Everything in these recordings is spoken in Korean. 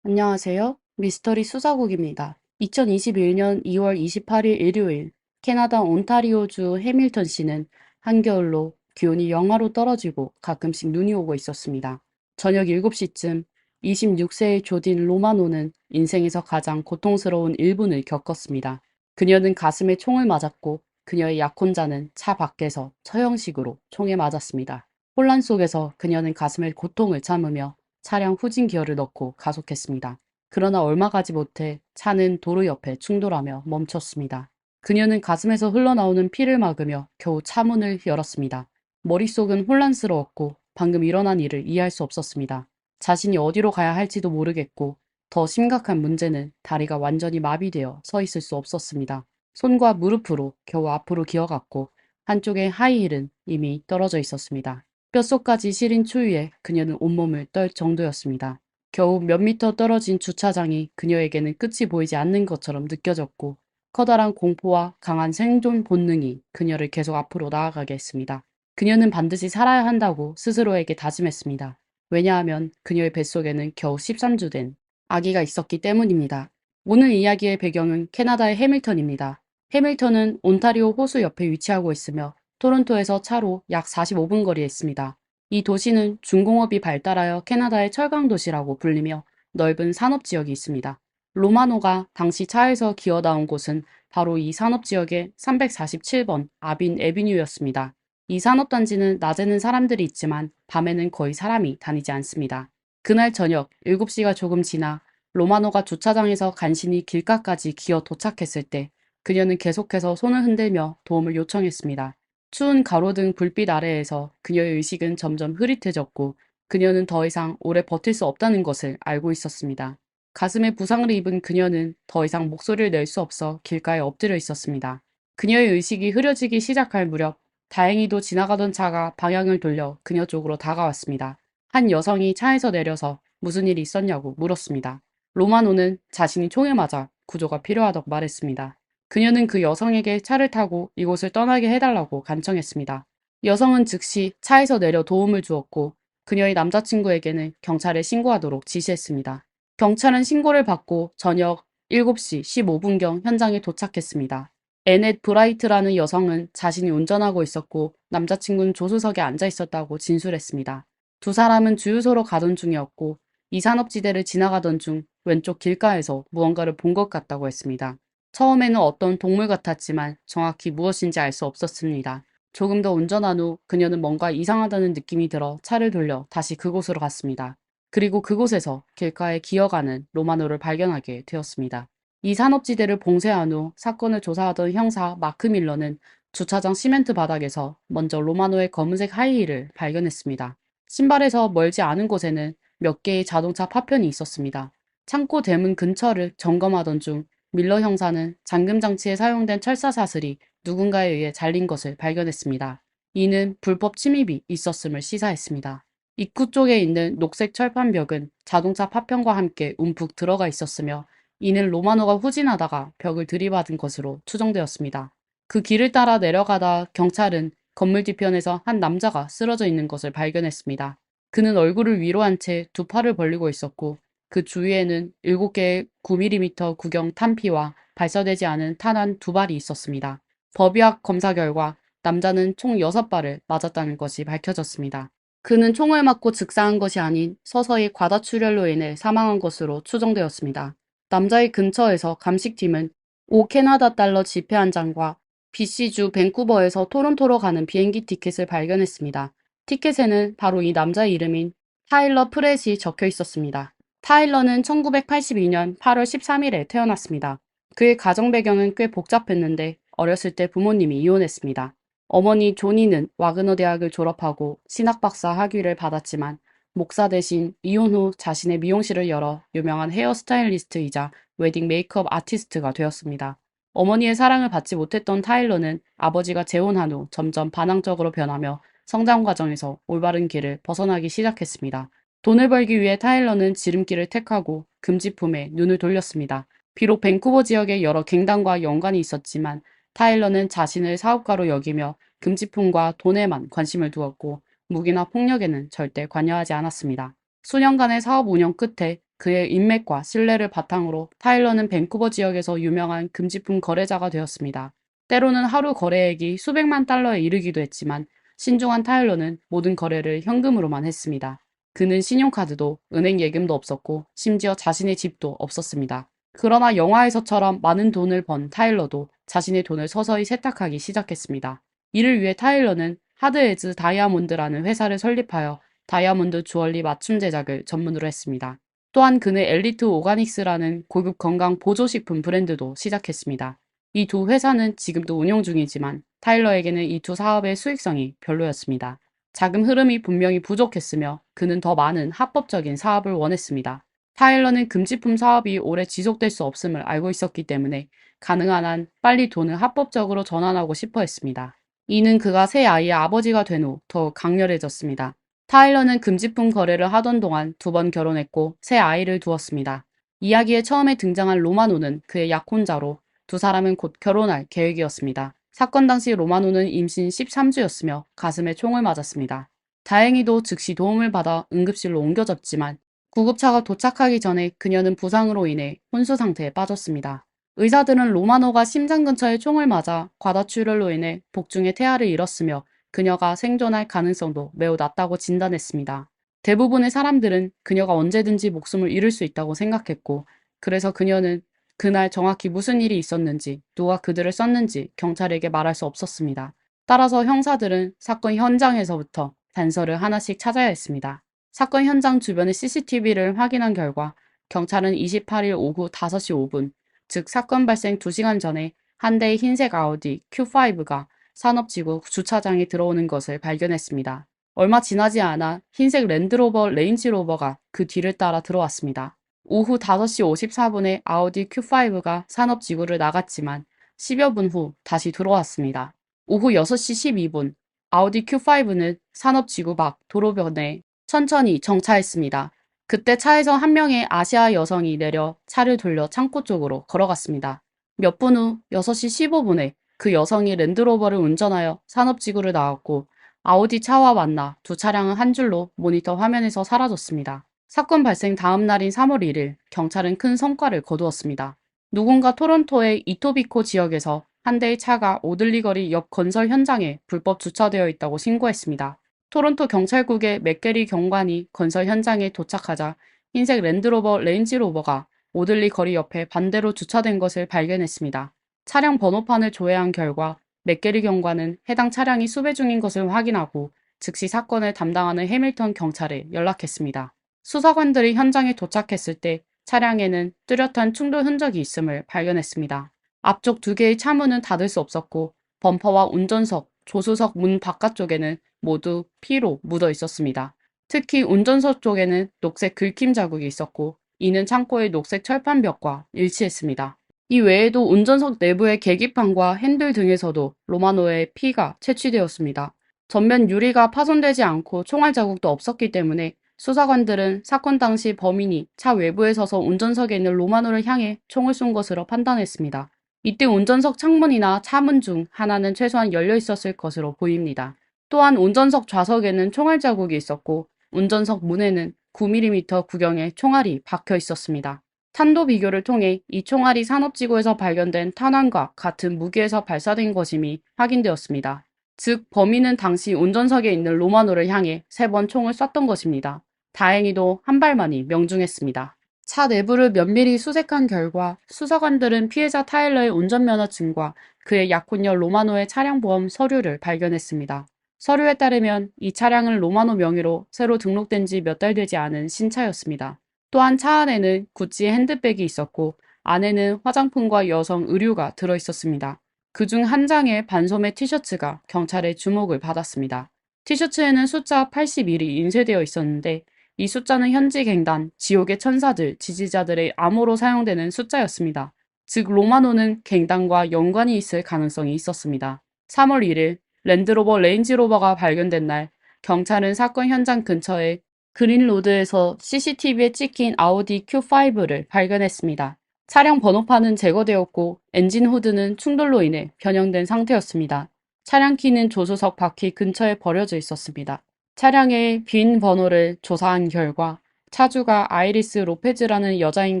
안녕하세요. 미스터리 수사국입니다. 2021년 2월 28일 일요일, 캐나다 온타리오주 해밀턴시는 한겨울로 기온이 영하로 떨어지고 가끔씩 눈이 오고 있었습니다. 저녁 7시쯤 26세의 조딘 로마노는 인생에서 가장 고통스러운 1분을 겪었습니다. 그녀는 가슴에 총을 맞았고 그녀의 약혼자는 차 밖에서 처형식으로 총에 맞았습니다. 혼란 속에서 그녀는 가슴에 고통을 참으며 차량 후진 기어를 넣고 가속했습니다. 그러나 얼마 가지 못해 차는 도로 옆에 충돌하며 멈췄습니다. 그녀는 가슴에서 흘러나오는 피를 막으며 겨우 차 문을 열었습니다. 머릿속은 혼란스러웠고 방금 일어난 일을 이해할 수 없었습니다. 자신이 어디로 가야 할지도 모르겠고 더 심각한 문제는 다리가 완전히 마비되어 서 있을 수 없었습니다. 손과 무릎으로 겨우 앞으로 기어갔고 한쪽의 하이힐은 이미 떨어져 있었습니다. 뼛속까지 시린 추위에 그녀는 온몸을 떨 정도였습니다. 겨우 몇 미터 떨어진 주차장이 그녀에게는 끝이 보이지 않는 것처럼 느껴졌고 커다란 공포와 강한 생존 본능이 그녀를 계속 앞으로 나아가게 했습니다. 그녀는 반드시 살아야 한다고 스스로에게 다짐했습니다. 왜냐하면 그녀의 뱃속에는 겨우 13주 된 아기가 있었기 때문입니다. 오늘 이야기의 배경은 캐나다의 해밀턴입니다. 해밀턴은 온타리오 호수 옆에 위치하고 있으며 토론토에서 차로 약 45분 거리에 있습니다. 이 도시는 중공업이 발달하여 캐나다의 철강 도시라고 불리며 넓은 산업 지역이 있습니다. 로마노가 당시 차에서 기어나온 곳은 바로 이 산업 지역의 347번 아빈 에비뉴였습니다. 이 산업단지는 낮에는 사람들이 있지만 밤에는 거의 사람이 다니지 않습니다. 그날 저녁 7시가 조금 지나 로마노가 주차장에서 간신히 길가까지 기어 도착했을 때 그녀는 계속해서 손을 흔들며 도움을 요청했습니다. 추운 가로등 불빛 아래에서 그녀의 의식은 점점 흐릿해졌고 그녀는 더 이상 오래 버틸 수 없다는 것을 알고 있었습니다. 가슴에 부상을 입은 그녀는 더 이상 목소리를 낼 수 없어 길가에 엎드려 있었습니다. 그녀의 의식이 흐려지기 시작할 무렵 다행히도 지나가던 차가 방향을 돌려 그녀 쪽으로 다가왔습니다. 한 여성이 차에서 내려서 무슨 일이 있었냐고 물었습니다. 로마노는 자신이 총에 맞아 구조가 필요하다고 말했습니다. 그녀는 그 여성에게 차를 타고 이곳을 떠나게 해달라고 간청했습니다. 여성은 즉시 차에서 내려 도움을 주었고 그녀의 남자친구에게는 경찰에 신고하도록 지시했습니다. 경찰은 신고를 받고 저녁 7시 15분경 현장에 도착했습니다. 애넷 브라이트라는 여성은 자신이 운전하고 있었고 남자친구는 조수석에 앉아 있었다고 진술했습니다. 두 사람은 주유소로 가던 중이었고 이 산업지대를 지나가던 중 왼쪽 길가에서 무언가를 본 것 같다고 했습니다. 처음에는 어떤 동물 같았지만 정확히 무엇인지 알 수 없었습니다. 조금 더 운전한 후 그녀는 뭔가 이상하다는 느낌이 들어 차를 돌려 다시 그곳으로 갔습니다. 그리고 그곳에서 길가에 기어가는 로마노를 발견하게 되었습니다. 이 산업지대를 봉쇄한 후 사건을 조사하던 형사 마크 밀러는 주차장 시멘트 바닥에서 먼저 로마노의 검은색 하이힐을 발견했습니다. 신발에서 멀지 않은 곳에는 몇 개의 자동차 파편이 있었습니다. 창고 대문 근처를 점검하던 중 밀러 형사는 잠금 장치에 사용된 철사 사슬이 누군가에 의해 잘린 것을 발견했습니다. 이는 불법 침입이 있었음을 시사했습니다. 입구 쪽에 있는 녹색 철판벽은 자동차 파편과 함께 움푹 들어가 있었으며 이는 로마노가 후진하다가 벽을 들이받은 것으로 추정되었습니다. 그 길을 따라 내려가다 경찰은 건물 뒤편에서 한 남자가 쓰러져 있는 것을 발견했습니다. 그는 얼굴을 위로 한 채 두 팔을 벌리고 있었고 그 주위에는 7개의 9mm 구경 탄피와 발사되지 않은 탄환 2발이 있었습니다. 법의학 검사 결과 남자는 총 6발을 맞았다는 것이 밝혀졌습니다. 그는 총을 맞고 즉사한 것이 아닌 서서히 과다출혈로 인해 사망한 것으로 추정되었습니다. 남자의 근처에서 감식팀은 5 캐나다 달러 지폐 한 장과 BC주 밴쿠버에서 토론토로 가는 비행기 티켓을 발견했습니다. 티켓에는 바로 이 남자의 이름인 타일러 프렛이 적혀 있었습니다. 타일러는 1982년 8월 13일에 태어났습니다. 그의 가정 배경은 꽤 복잡했는데 어렸을 때 부모님이 이혼했습니다. 어머니 조니는 와그너 대학을 졸업하고 신학 박사 학위를 받았지만 목사 대신 이혼 후 자신의 미용실을 열어 유명한 헤어 스타일리스트이자 웨딩 메이크업 아티스트가 되었습니다. 어머니의 사랑을 받지 못했던 타일러는 아버지가 재혼한 후 점점 반항적으로 변하며 성장 과정에서 올바른 길을 벗어나기 시작했습니다. 돈을 벌기 위해 타일러는 지름길을 택하고 금지품에 눈을 돌렸습니다. 비록 밴쿠버 지역에 여러 갱단과 연관이 있었지만 타일러는 자신을 사업가로 여기며 금지품과 돈에만 관심을 두었고 무기나 폭력에는 절대 관여하지 않았습니다. 수년간의 사업 운영 끝에 그의 인맥과 신뢰를 바탕으로 타일러는 밴쿠버 지역에서 유명한 금지품 거래자가 되었습니다. 때로는 하루 거래액이 수백만 달러에 이르기도 했지만 신중한 타일러는 모든 거래를 현금으로만 했습니다. 그는 신용카드도 은행 예금도 없었고 심지어 자신의 집도 없었습니다. 그러나 영화에서처럼 많은 돈을 번 타일러도 자신의 돈을 서서히 세탁하기 시작했습니다. 이를 위해 타일러는 하드에즈 다이아몬드라는 회사를 설립하여 다이아몬드 주얼리 맞춤 제작을 전문으로 했습니다. 또한 그는 엘리트 오가닉스라는 고급 건강 보조식품 브랜드도 시작했습니다. 이 두 회사는 지금도 운영 중이지만 타일러에게는 이 두 사업의 수익성이 별로였습니다. 자금 흐름이 분명히 부족했으며 그는 더 많은 합법적인 사업을 원했습니다. 타일러는 금지품 사업이 오래 지속될 수 없음을 알고 있었기 때문에 가능한 한 빨리 돈을 합법적으로 전환하고 싶어 했습니다. 이는 그가 새 아이의 아버지가 된 후 더욱 강렬해졌습니다. 타일러는 금지품 거래를 하던 동안 두 번 결혼했고 새 아이를 두었습니다. 이야기에 처음에 등장한 로마노는 그의 약혼자로 두 사람은 곧 결혼할 계획이었습니다. 사건 당시 로마노는 임신 13주였으며 가슴에 총을 맞았습니다. 다행히도 즉시 도움을 받아 응급실로 옮겨졌지만 구급차가 도착하기 전에 그녀는 부상으로 인해 혼수 상태에 빠졌습니다. 의사들은 로마노가 심장 근처에 총을 맞아 과다출혈로 인해 복중에 태아를 잃었으며 그녀가 생존할 가능성도 매우 낮다고 진단했습니다. 대부분의 사람들은 그녀가 언제든지 목숨을 잃을 수 있다고 생각했고, 그래서 그녀는 그날 정확히 무슨 일이 있었는지, 누가 그들을 쐈는지 경찰에게 말할 수 없었습니다. 따라서 형사들은 사건 현장에서부터 단서를 하나씩 찾아야 했습니다. 사건 현장 주변의 CCTV를 확인한 결과 경찰은 28일 오후 5시 5분, 즉 사건 발생 2시간 전에 한 대의 흰색 아우디 Q5가 산업지구 주차장에 들어오는 것을 발견했습니다. 얼마 지나지 않아 흰색 랜드로버 레인지로버가 그 뒤를 따라 들어왔습니다. 오후 5시 54분에 아우디 Q5가 산업지구를 나갔지만 10여 분 후 다시 들어왔습니다. 오후 6시 12분 아우디 Q5는 산업지구 밖 도로변에 천천히 정차했습니다. 그때 차에서 한 명의 아시아 여성이 내려 차를 돌려 창고 쪽으로 걸어갔습니다. 몇 분 후 6시 15분에 그 여성이 랜드로버를 운전하여 산업지구를 나왔고 아우디 차와 만나 두 차량은 한 줄로 모니터 화면에서 사라졌습니다. 사건 발생 다음 날인 3월 1일 경찰은 큰 성과를 거두었습니다. 누군가 토론토의 이토비코 지역에서 한 대의 차가 오들리 거리 옆 건설 현장에 불법 주차되어 있다고 신고했습니다. 토론토 경찰국의 맥게리 경관이 건설 현장에 도착하자 흰색 랜드로버 레인지로버가 오들리 거리 옆에 반대로 주차된 것을 발견했습니다. 차량 번호판을 조회한 결과 맥게리 경관은 해당 차량이 수배 중인 것을 확인하고 즉시 사건을 담당하는 해밀턴 경찰에 연락했습니다. 수사관들이 현장에 도착했을 때 차량에는 뚜렷한 충돌 흔적이 있음을 발견했습니다. 앞쪽 두 개의 차문은 닫을 수 없었고 범퍼와 운전석, 조수석 문 바깥쪽에는 모두 피로 묻어 있었습니다. 특히 운전석 쪽에는 녹색 긁힘 자국이 있었고 이는 창고의 녹색 철판벽과 일치했습니다. 이 외에도 운전석 내부의 계기판과 핸들 등에서도 로마노의 피가 채취되었습니다. 전면 유리가 파손되지 않고 총알 자국도 없었기 때문에 수사관들은 사건 당시 범인이 차 외부에 서서 운전석에 있는 로마노를 향해 총을 쏜 것으로 판단했습니다. 이때 운전석 창문이나 차문 중 하나는 최소한 열려 있었을 것으로 보입니다. 또한 운전석 좌석에는 총알 자국이 있었고 운전석 문에는 9mm 구경의 총알이 박혀 있었습니다. 탄도 비교를 통해 이 총알이 산업지구에서 발견된 탄환과 같은 무기에서 발사된 것임이 확인되었습니다. 즉 범인은 당시 운전석에 있는 로마노를 향해 3번 총을 쐈던 것입니다. 다행히도 한 발만이 명중했습니다. 차 내부를 면밀히 수색한 결과 수사관들은 피해자 타일러의 운전면허증과 그의 약혼녀 로마노의 차량보험 서류를 발견했습니다. 서류에 따르면 이 차량은 로마노 명의로 새로 등록된 지 몇 달 되지 않은 신차였습니다. 또한 차 안에는 구찌의 핸드백이 있었고 안에는 화장품과 여성 의류가 들어있었습니다. 그중 한 장의 반소매 티셔츠가 경찰의 주목을 받았습니다. 티셔츠에는 숫자 81이 인쇄되어 있었는데 이 숫자는 현지 갱단, 지옥의 천사들, 지지자들의 암호로 사용되는 숫자였습니다. 즉 로마노는 갱단과 연관이 있을 가능성이 있었습니다. 3월 1일 랜드로버 레인지로버가 발견된 날 경찰은 사건 현장 근처에 그린로드에서 CCTV에 찍힌 아우디 Q5를 발견했습니다. 차량 번호판은 제거되었고 엔진 후드는 충돌로 인해 변형된 상태였습니다. 차량 키는 조수석 바퀴 근처에 버려져 있었습니다. 차량의 빈 번호를 조사한 결과 차주가 아이리스 로페즈라는 여자인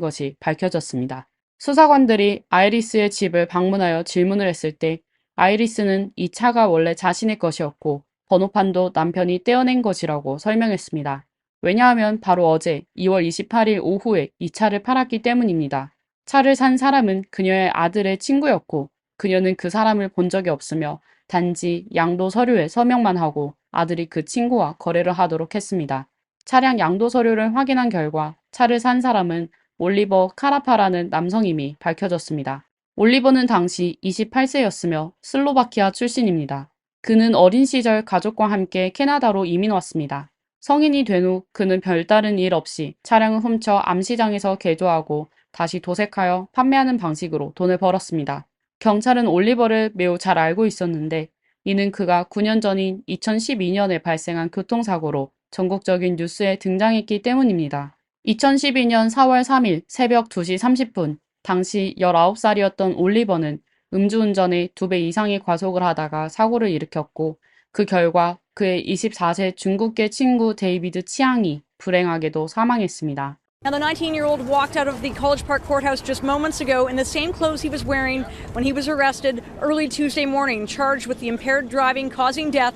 것이 밝혀졌습니다. 수사관들이 아이리스의 집을 방문하여 질문을 했을 때 아이리스는 이 차가 원래 자신의 것이었고 번호판도 남편이 떼어낸 것이라고 설명했습니다. 왜냐하면 바로 어제 2월 28일 오후에 이 차를 팔았기 때문입니다. 차를 산 사람은 그녀의 아들의 친구였고 그녀는 그 사람을 본 적이 없으며 단지 양도 서류에 서명만 하고 아들이 그 친구와 거래를 하도록 했습니다. 차량 양도 서류를 확인한 결과 차를 산 사람은 올리버 카라파라는 남성임이 밝혀졌습니다. 올리버는 당시 28세였으며 슬로바키아 출신입니다. 그는 어린 시절 가족과 함께 캐나다로 이민 왔습니다. 성인이 된 후 그는 별다른 일 없이 차량을 훔쳐 암시장에서 개조하고 다시 도색하여 판매하는 방식으로 돈을 벌었습니다. 경찰은 올리버를 매우 잘 알고 있었는데 이는 그가 9년 전인 2012년에 발생한 교통사고로 전국적인 뉴스에 등장했기 때문입니다. 2012년 4월 3일 새벽 2시 30분, 당시 19살이었던 올리버는 음주운전에 2배 이상의 과속을 하다가 사고를 일으켰고 그 결과 그의 24세 중국계 친구 데이비드 치앙이 불행하게도 사망했습니다. Now, the 19-year-old walked out of the College Park courthouse just moments ago in the same clothes he was wearing when he was arrested early Tuesday morning, charged with the impaired driving causing death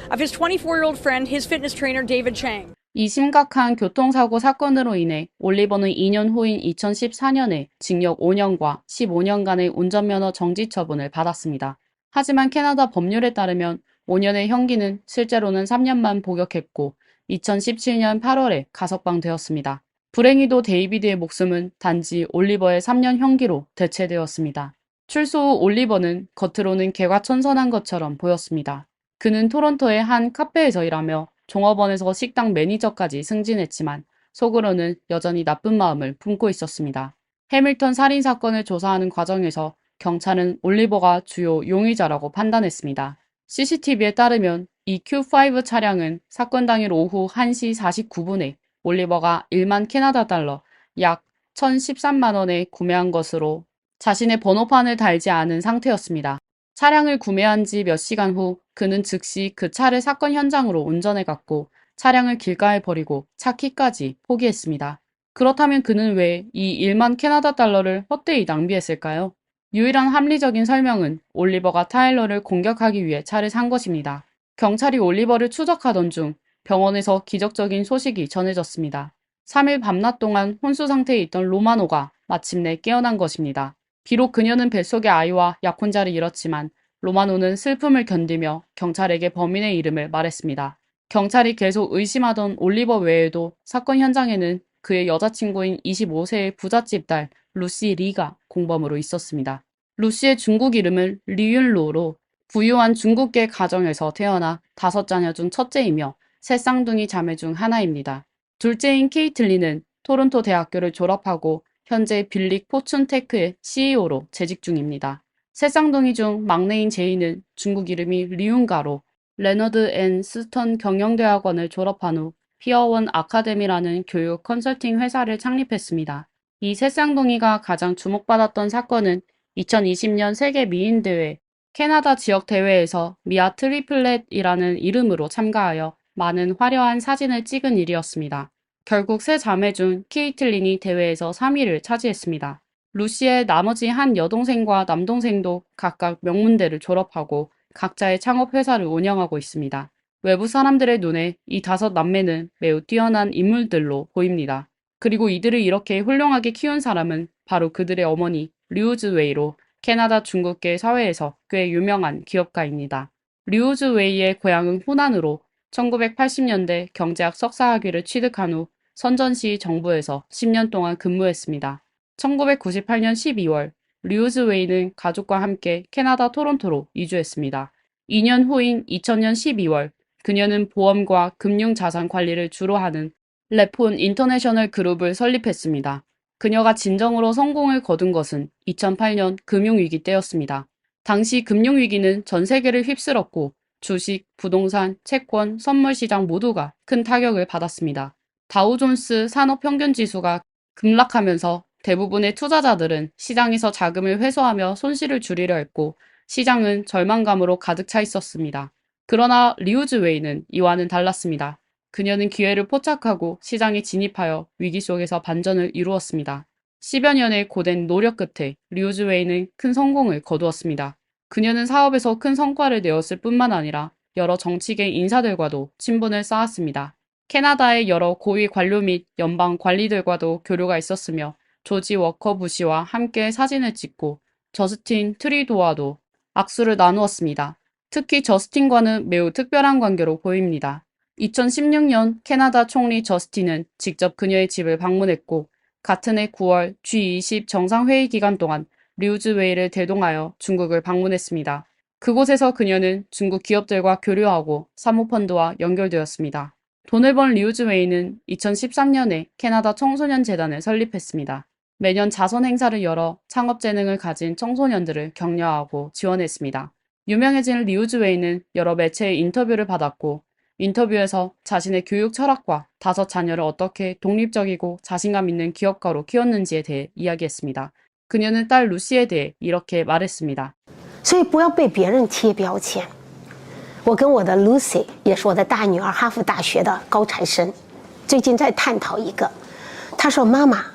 of his 24-year-old friend, his fitness trainer, David Chang. 이 심각한 교통사고 사건으로 인해 올리버는 2년 후인 2014년에 징역 5년과 15년간의 운전면허 정지 처분을 받았습니다. 하지만 캐나다 법률에 따르면 5년의 형기는 실제로는 3년만 복역했고 2017년 8월에 가석방되었습니다. 불행히도 데이비드의 목숨은 단지 올리버의 3년 형기로 대체되었습니다. 출소 후 올리버는 겉으로는 개과천선한 것처럼 보였습니다. 그는 토론토의 한 카페에서 일하며 종업원에서 식당 매니저까지 승진했지만 속으로는 여전히 나쁜 마음을 품고 있었습니다. 해밀턴 살인 사건을 조사하는 과정에서 경찰은 올리버가 주요 용의자라고 판단했습니다. CCTV에 따르면 이 Q5 차량은 사건 당일 오후 1시 49분에 올리버가 1만 캐나다 달러 약 1,013만 원에 구매한 것으로 자신의 번호판을 달지 않은 상태였습니다. 차량을 구매한 지 몇 시간 후 그는 즉시 그 차를 사건 현장으로 운전해 갔고 차량을 길가에 버리고 차 키까지 포기했습니다. 그렇다면 그는 왜 이 1만 캐나다 달러를 헛되이 낭비했을까요? 유일한 합리적인 설명은 올리버가 타일러를 공격하기 위해 차를 산 것입니다. 경찰이 올리버를 추적하던 중 병원에서 기적적인 소식이 전해졌습니다. 3일 밤낮 동안 혼수 상태에 있던 로마노가 마침내 깨어난 것입니다. 비록 그녀는 뱃속의 아이와 약혼자를 잃었지만 로마노는 슬픔을 견디며 경찰에게 범인의 이름을 말했습니다. 경찰이 계속 의심하던 올리버 외에도 사건 현장에는 그의 여자친구인 25세의 부잣집 딸 루시 리가 공범으로 있었습니다. 루시의 중국 이름은 리윤로로 부유한 중국계 가정에서 태어나 5자녀 중 첫째이며 세 쌍둥이 자매 중 하나입니다. 둘째인 케이틀리는 토론토 대학교를 졸업하고 현재 빌릭 포춘테크의 CEO로 재직 중입니다. 세 쌍둥이 중 막내인 제이는 중국 이름이 리윤가로 레너드 앤 스턴 경영대학원을 졸업한 후 피어원 아카데미라는 교육 컨설팅 회사를 창립했습니다. 이 세 쌍둥이가 가장 주목받았던 사건은 2020년 세계 미인대회 캐나다 지역 대회에서 미아 트리플렛이라는 이름으로 참가하여 많은 화려한 사진을 찍은 일이었습니다. 결국 세 자매 중 케이틀린이 대회에서 3위를 차지했습니다. 루시의 나머지 한 여동생과 남동생도 각각 명문대를 졸업하고 각자의 창업회사를 운영하고 있습니다. 외부 사람들의 눈에 이 5남매는 매우 뛰어난 인물들로 보입니다. 그리고 이들을 이렇게 훌륭하게 키운 사람은 바로 그들의 어머니 류즈 웨이로 캐나다 중국계 사회에서 꽤 유명한 기업가입니다. 류즈 웨이의 고향은 호난으로 1980년대 경제학 석사학위를 취득한 후 선전시 정부에서 10년 동안 근무했습니다. 1998년 12월 류즈 웨이는 가족과 함께 캐나다 토론토로 이주했습니다. 2년 후인 2000년 12월 그녀는 보험과 금융자산 관리를 주로 하는 레폰 인터내셔널 그룹을 설립했습니다. 그녀가 진정으로 성공을 거둔 것은 2008년 금융위기 때였습니다. 당시 금융위기는 전 세계를 휩쓸었고 주식, 부동산, 채권, 선물 시장 모두가 큰 타격을 받았습니다. 다우존스 산업평균지수가 급락하면서 대부분의 투자자들은 시장에서 자금을 회수하며 손실을 줄이려 했고 시장은 절망감으로 가득 차 있었습니다. 그러나 리우즈웨이는 이와는 달랐습니다. 그녀는 기회를 포착하고 시장에 진입하여 위기 속에서 반전을 이루었습니다. 10여 년의 고된 노력 끝에 리우즈웨이는 큰 성공을 거두었습니다. 그녀는 사업에서 큰 성과를 내었을 뿐만 아니라 여러 정치계 인사들과도 친분을 쌓았습니다. 캐나다의 여러 고위 관료 및 연방 관리들과도 교류가 있었으며 조지 워커 부시와 함께 사진을 찍고 저스틴 트리도와도 악수를 나누었습니다. 특히 저스틴과는 매우 특별한 관계로 보입니다. 2016년 캐나다 총리 저스틴은 직접 그녀의 집을 방문했고 같은 해 9월 G20 정상회의 기간 동안 리우즈웨이를 대동하여 중국을 방문했습니다. 그곳에서 그녀는 중국 기업들과 교류하고 사모펀드와 연결되었습니다. 돈을 번 리우즈웨이는 2013년에 캐나다 청소년 재단을 설립했습니다. 매년 자선 행사를 열어 창업 재능을 가진 청소년들을 격려하고 지원했습니다. 유명해진 리우즈웨이는 여러 매체의 인터뷰를 받았고 인터뷰에서 자신의 교육 철학과 5자녀를 어떻게 독립적이고 자신감 있는 기업가로 키웠는지에 대해 이야기했습니다. 그녀는 딸 루시에 대해 이렇게 말했습니다. 所以不要被别人贴标签。我跟我的 Lucy 也是我的大女儿，哈佛大学的高材生，最近在探讨一个。她说：“妈妈，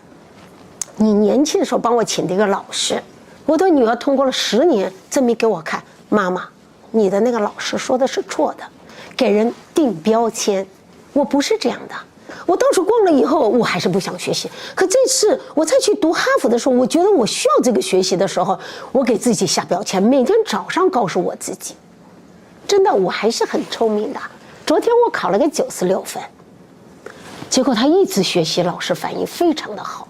你年轻的时候帮我请的一个老师，我的女儿通过了10年，证明给我看，妈妈，你的那个老师说的是错的，给人定标签，我不是这样的。”我到处逛了以后，我还是不想学习。可这次我再去读哈佛的时候，我觉得我需要这个学习的时候，我给自己下标签，每天早上告诉我自己，真的我还是很聪明的。昨天我考了个96分，结果他一直学习，老师反应非常的好。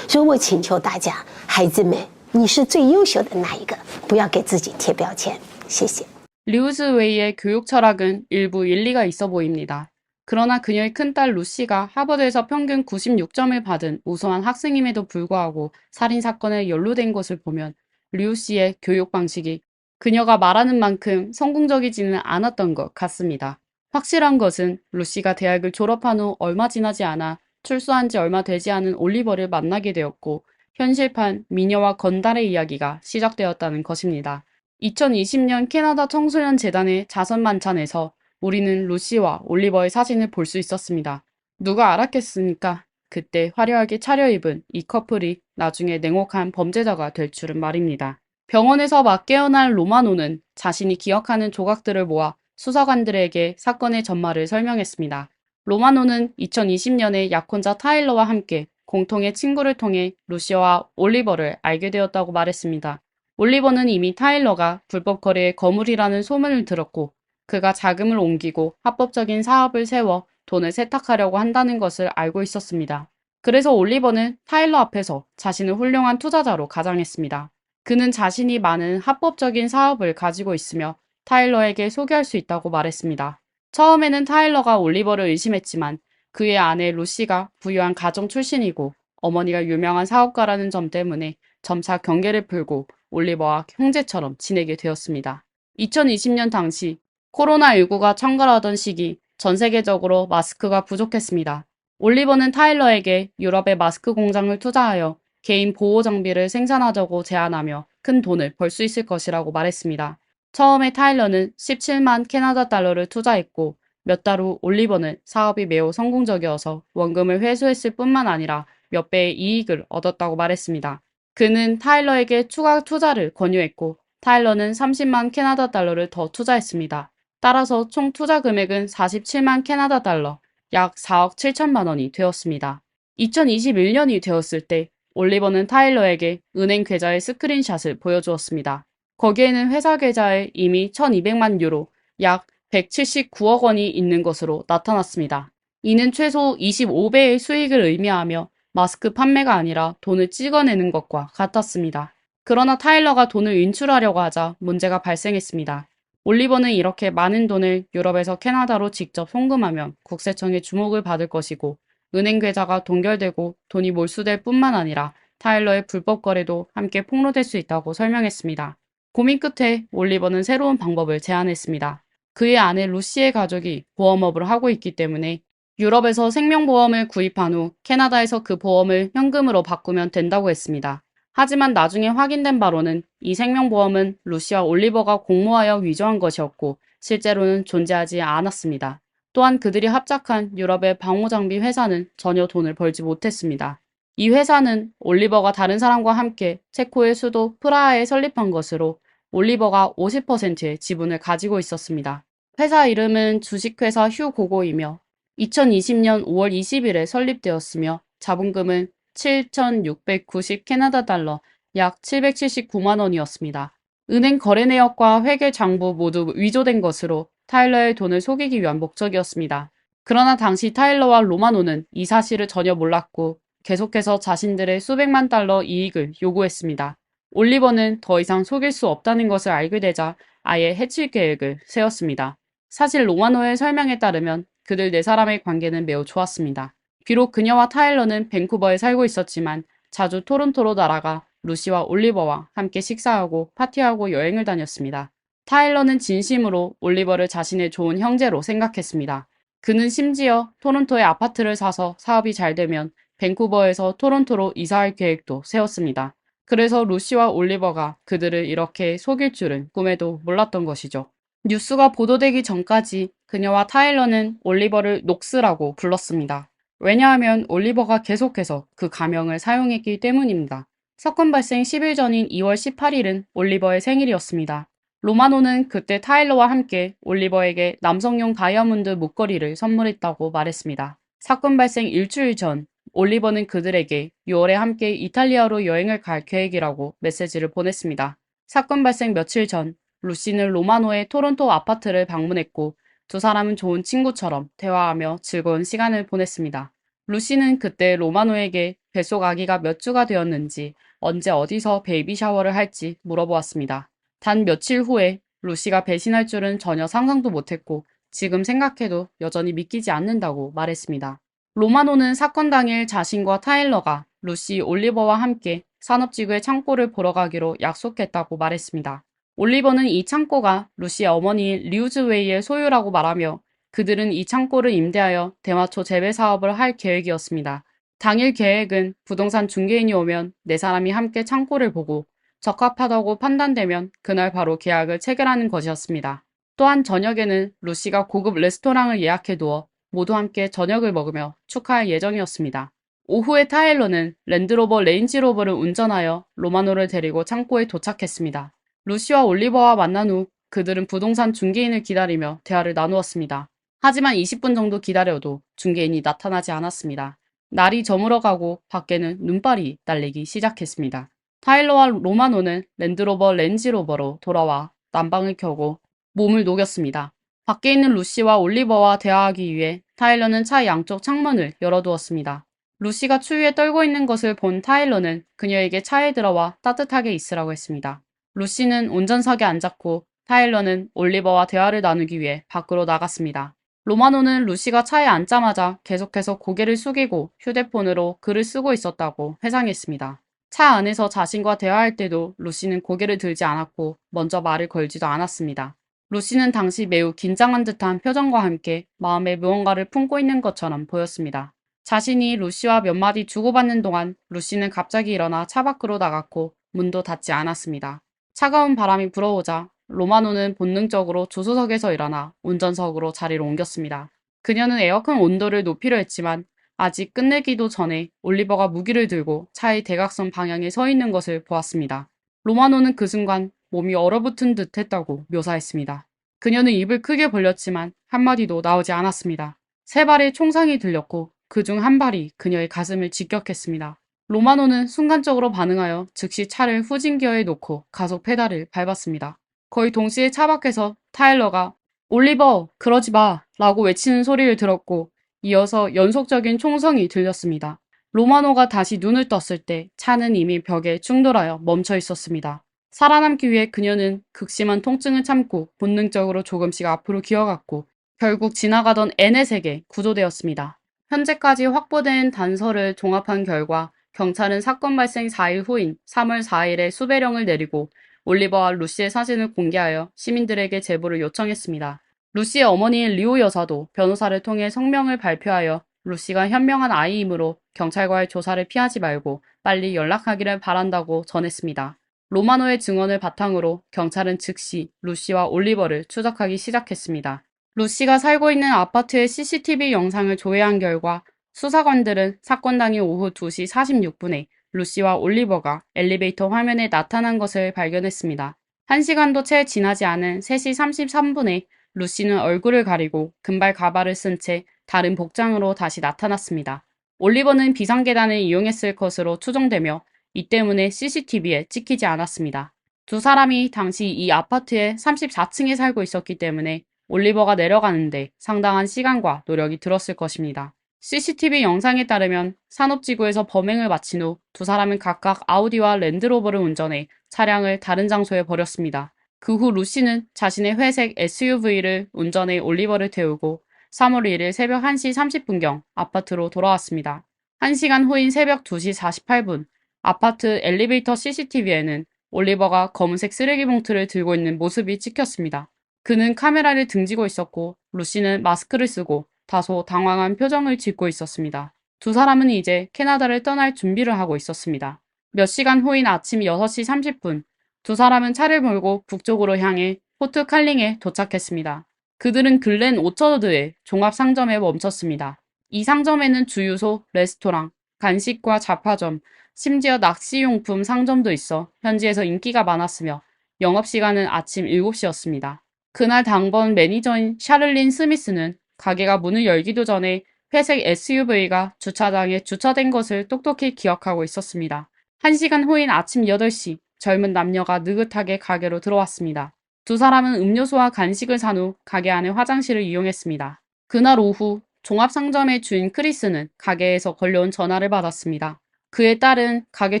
所以我请求大家，孩子们，你是最优秀的那一个，不要给自己贴标签。谢谢。 리우즈웨이의 교육 철학은 일부 일리가 있어 보입니다. 그러나 그녀의 큰딸 루시가 하버드에서 평균 96점을 받은 우수한 학생임에도 불구하고 살인사건에 연루된 것을 보면 리우 씨의 교육 방식이 그녀가 말하는 만큼 성공적이지는 않았던 것 같습니다. 확실한 것은 루시가 대학을 졸업한 후 얼마 지나지 않아 출소한 지 얼마 되지 않은 올리버를 만나게 되었고 현실판 미녀와 건달의 이야기가 시작되었다는 것입니다. 2020년 캐나다 청소년 재단의 자선 만찬에서 우리는 루시와 올리버의 사진을 볼 수 있었습니다. 누가 알았겠습니까? 그때 화려하게 차려입은 이 커플이 나중에 냉혹한 범죄자가 될 줄은 말입니다. 병원에서 막 깨어난 로마노는 자신이 기억하는 조각들을 모아 수사관들에게 사건의 전말을 설명했습니다. 로마노는 2020년에 약혼자 타일러와 함께 공통의 친구를 통해 루시와 올리버를 알게 되었다고 말했습니다. 올리버는 이미 타일러가 불법 거래의 거물이라는 소문을 들었고 그가 자금을 옮기고 합법적인 사업을 세워 돈을 세탁하려고 한다는 것을 알고 있었습니다. 그래서 올리버는 타일러 앞에서 자신을 훌륭한 투자자로 가장했습니다. 그는 자신이 많은 합법적인 사업을 가지고 있으며 타일러에게 소개할 수 있다고 말했습니다. 처음에는 타일러가 올리버를 의심했지만 그의 아내 루시가 부유한 가정 출신이고 어머니가 유명한 사업가라는 점 때문에 점차 경계를 풀고 올리버와 형제처럼 지내게 되었습니다. 2020년 당시 코로나19가 창궐하던 시기 전 세계적으로 마스크가 부족했습니다. 올리버는 타일러에게 유럽의 마스크 공장을 투자하여 개인 보호 장비를 생산하자고 제안하며 큰 돈을 벌 수 있을 것이라고 말했습니다. 처음에 타일러는 17만 캐나다 달러를 투자했고 몇 달 후 올리버는 사업이 매우 성공적이어서 원금을 회수했을 뿐만 아니라 몇 배의 이익을 얻었다고 말했습니다. 그는 타일러에게 추가 투자를 권유했고 타일러는 30만 캐나다 달러를 더 투자했습니다. 따라서 총 투자 금액은 47만 캐나다 달러, 약 4억 7천만 원이 되었습니다. 2021년이 되었을 때 올리버는 타일러에게 은행 계좌의 스크린샷을 보여주었습니다. 거기에는 회사 계좌에 이미 1200만 유로, 약 179억 원이 있는 것으로 나타났습니다. 이는 최소 25배의 수익을 의미하며 마스크 판매가 아니라 돈을 찍어내는 것과 같았습니다. 그러나 타일러가 돈을 인출하려고 하자 문제가 발생했습니다. 올리버는 이렇게 많은 돈을 유럽에서 캐나다로 직접 송금하면 국세청의 주목을 받을 것이고 은행 계좌가 동결되고 돈이 몰수될 뿐만 아니라 타일러의 불법 거래도 함께 폭로될 수 있다고 설명했습니다. 고민 끝에 올리버는 새로운 방법을 제안했습니다. 그의 아내 루시의 가족이 보험업을 하고 있기 때문에 유럽에서 생명보험을 구입한 후 캐나다에서 그 보험을 현금으로 바꾸면 된다고 했습니다. 하지만 나중에 확인된 바로는 이 생명보험은 루시와 올리버가 공모하여 위조한 것이었고 실제로는 존재하지 않았습니다. 또한 그들이 합작한 유럽의 방호장비 회사는 전혀 돈을 벌지 못했습니다. 이 회사는 올리버가 다른 사람과 함께 체코의 수도 프라하에 설립한 것으로 올리버가 50%의 지분을 가지고 있었습니다. 회사 이름은 주식회사 휴고고이며 2020년 5월 20일에 설립되었으며 자본금은 7,690 캐나다 달러, 약 779만 원이었습니다. 은행 거래 내역과 회계 장부 모두 위조된 것으로 타일러의 돈을 속이기 위한 목적이었습니다. 그러나 당시 타일러와 로마노는 이 사실을 전혀 몰랐고 계속해서 자신들의 수백만 달러 이익을 요구했습니다. 올리버는 더 이상 속일 수 없다는 것을 알게 되자 아예 해칠 계획을 세웠습니다. 사실 로마노의 설명에 따르면 그들 네 사람의 관계는 매우 좋았습니다. 비록 그녀와 타일러는 밴쿠버에 살고 있었지만 자주 토론토로 날아가 루시와 올리버와 함께 식사하고 파티하고 여행을 다녔습니다. 타일러는 진심으로 올리버를 자신의 좋은 형제로 생각했습니다. 그는 심지어 토론토에 아파트를 사서 사업이 잘 되면 밴쿠버에서 토론토로 이사할 계획도 세웠습니다. 그래서 루시와 올리버가 그들을 이렇게 속일 줄은 꿈에도 몰랐던 것이죠. 뉴스가 보도되기 전까지 그녀와 타일러는 올리버를 녹스라고 불렀습니다. 왜냐하면 올리버가 계속해서 그 가명을 사용했기 때문입니다. 사건 발생 10일 전인 2월 18일은 올리버의 생일이었습니다. 로마노는 그때 타일러와 함께 올리버에게 남성용 다이아몬드 목걸이를 선물했다고 말했습니다. 사건 발생 일주일 전, 올리버는 그들에게 6월에 함께 이탈리아로 여행을 갈 계획이라고 메시지를 보냈습니다. 사건 발생 며칠 전, 루시는 로마노의 토론토 아파트를 방문했고 두 사람은 좋은 친구처럼 대화하며 즐거운 시간을 보냈습니다. 루시는 그때 로마노에게 뱃속 아기가 몇 주가 되었는지, 언제 어디서 베이비 샤워를 할지 물어보았습니다. 단 며칠 후에 루시가 배신할 줄은 전혀 상상도 못했고 지금 생각해도 여전히 믿기지 않는다고 말했습니다. 로마노는 사건 당일 자신과 타일러가 루시 올리버와 함께 산업지구의 창고를 보러 가기로 약속했다고 말했습니다. 올리버는 이 창고가 루시의 어머니인 리우즈웨이의 소유라고 말하며 그들은 이 창고를 임대하여 대마초 재배 사업을 할 계획이었습니다. 당일 계획은 부동산 중개인이 오면 네 사람이 함께 창고를 보고 적합하다고 판단되면 그날 바로 계약을 체결하는 것이었습니다. 또한 저녁에는 루시가 고급 레스토랑을 예약해 두어 모두 함께 저녁을 먹으며 축하할 예정이었습니다. 오후에 타일러는 랜드로버 레인지로버를 운전하여 로마노를 데리고 창고에 도착했습니다. 루시와 올리버와 만난 후 그들은 부동산 중개인을 기다리며 대화를 나누었습니다. 하지만 20분 정도 기다려도 중개인이 나타나지 않았습니다. 날이 저물어가고 밖에는 눈발이 날리기 시작했습니다. 타일러와 로마노는 랜드로버 렌지로버로 돌아와 난방을 켜고 몸을 녹였습니다. 밖에 있는 루시와 올리버와 대화하기 위해 타일러는 차 양쪽 창문을 열어두었습니다. 루시가 추위에 떨고 있는 것을 본 타일러는 그녀에게 차에 들어와 따뜻하게 있으라고 했습니다. 루시는 운전석에 앉았고 타일러는 올리버와 대화를 나누기 위해 밖으로 나갔습니다. 로마노는 루시가 차에 앉자마자 계속해서 고개를 숙이고 휴대폰으로 글을 쓰고 있었다고 회상했습니다. 차 안에서 자신과 대화할 때도 루시는 고개를 들지 않았고 먼저 말을 걸지도 않았습니다. 루시는 당시 매우 긴장한 듯한 표정과 함께 마음에 무언가를 품고 있는 것처럼 보였습니다. 자신이 루시와 몇 마디 주고받는 동안 루시는 갑자기 일어나 차 밖으로 나갔고 문도 닫지 않았습니다. 차가운 바람이 불어오자 로마노는 본능적으로 조수석에서 일어나 운전석으로 자리를 옮겼습니다. 그녀는 에어컨 온도를 높이려 했지만 아직 끝내기도 전에 올리버가 무기를 들고 차의 대각선 방향에 서 있는 것을 보았습니다. 로마노는 그 순간 몸이 얼어붙은 듯 했다고 묘사했습니다. 그녀는 입을 크게 벌렸지만 한마디도 나오지 않았습니다. 세 발의 총상이 들렸고 그중 한 발이 그녀의 가슴을 직격했습니다. 로마노는 순간적으로 반응하여 즉시 차를 후진기어에 놓고 가속 페달을 밟았습니다. 거의 동시에 차 밖에서 타일러가 올리버, 그러지 마! 라고 외치는 소리를 들었고 이어서 연속적인 총성이 들렸습니다. 로마노가 다시 눈을 떴을 때 차는 이미 벽에 충돌하여 멈춰 있었습니다. 살아남기 위해 그녀는 극심한 통증을 참고 본능적으로 조금씩 앞으로 기어갔고 결국 지나가던 N넷에게 구조되었습니다. 현재까지 확보된 단서를 종합한 결과 경찰은 사건 발생 4일 후인 3월 4일에 수배령을 내리고 올리버와 루시의 사진을 공개하여 시민들에게 제보를 요청했습니다. 루시의 어머니인 리오 여사도 변호사를 통해 성명을 발표하여 루시가 현명한 아이이므로 경찰과의 조사를 피하지 말고 빨리 연락하기를 바란다고 전했습니다. 로마노의 증언을 바탕으로 경찰은 즉시 루시와 올리버를 추적하기 시작했습니다. 루시가 살고 있는 아파트의 CCTV 영상을 조회한 결과 수사관들은 사건 당일 오후 2시 46분에 루시와 올리버가 엘리베이터 화면에 나타난 것을 발견했습니다. 1시간도 채 지나지 않은 3시 33분에 루시는 얼굴을 가리고 금발 가발을 쓴 채 다른 복장으로 다시 나타났습니다. 올리버는 비상계단을 이용했을 것으로 추정되며 이 때문에 CCTV에 찍히지 않았습니다. 두 사람이 당시 이 아파트의 34층에 살고 있었기 때문에 올리버가 내려가는데 상당한 시간과 노력이 들었을 것입니다. CCTV 영상에 따르면 산업지구에서 범행을 마친 후 두 사람은 각각 아우디와 랜드로버를 운전해 차량을 다른 장소에 버렸습니다. 그 후 루시는 자신의 회색 SUV를 운전해 올리버를 태우고 3월 1일 새벽 1시 30분경 아파트로 돌아왔습니다. 1시간 후인 새벽 2시 48분 아파트 엘리베이터 CCTV에는 올리버가 검은색 쓰레기 봉투를 들고 있는 모습이 찍혔습니다. 그는 카메라를 등지고 있었고 루시는 마스크를 쓰고 다소 당황한 표정을 짓고 있었습니다. 두 사람은 이제 캐나다를 떠날 준비를 하고 있었습니다. 몇 시간 후인 아침 6시 30분 두 사람은 차를 몰고 북쪽으로 향해 포트 칼링에 도착했습니다. 그들은 글렌 오처드의 종합상점에 멈췄습니다. 이 상점에는 주유소, 레스토랑, 간식과 잡화점, 심지어 낚시용품 상점도 있어 현지에서 인기가 많았으며 영업시간은 아침 7시였습니다. 그날 당번 매니저인 샤를린 스미스는 가게가 문을 열기도 전에 회색 SUV가 주차장에 주차된 것을 똑똑히 기억하고 있었습니다. 1시간 후인 아침 8시 젊은 남녀가 느긋하게 가게로 들어왔습니다. 두 사람은 음료수와 간식을 산 후 가게 안의 화장실을 이용했습니다. 그날 오후 종합상점의 주인 크리스는 가게에서 걸려온 전화를 받았습니다. 그의 딸은 가게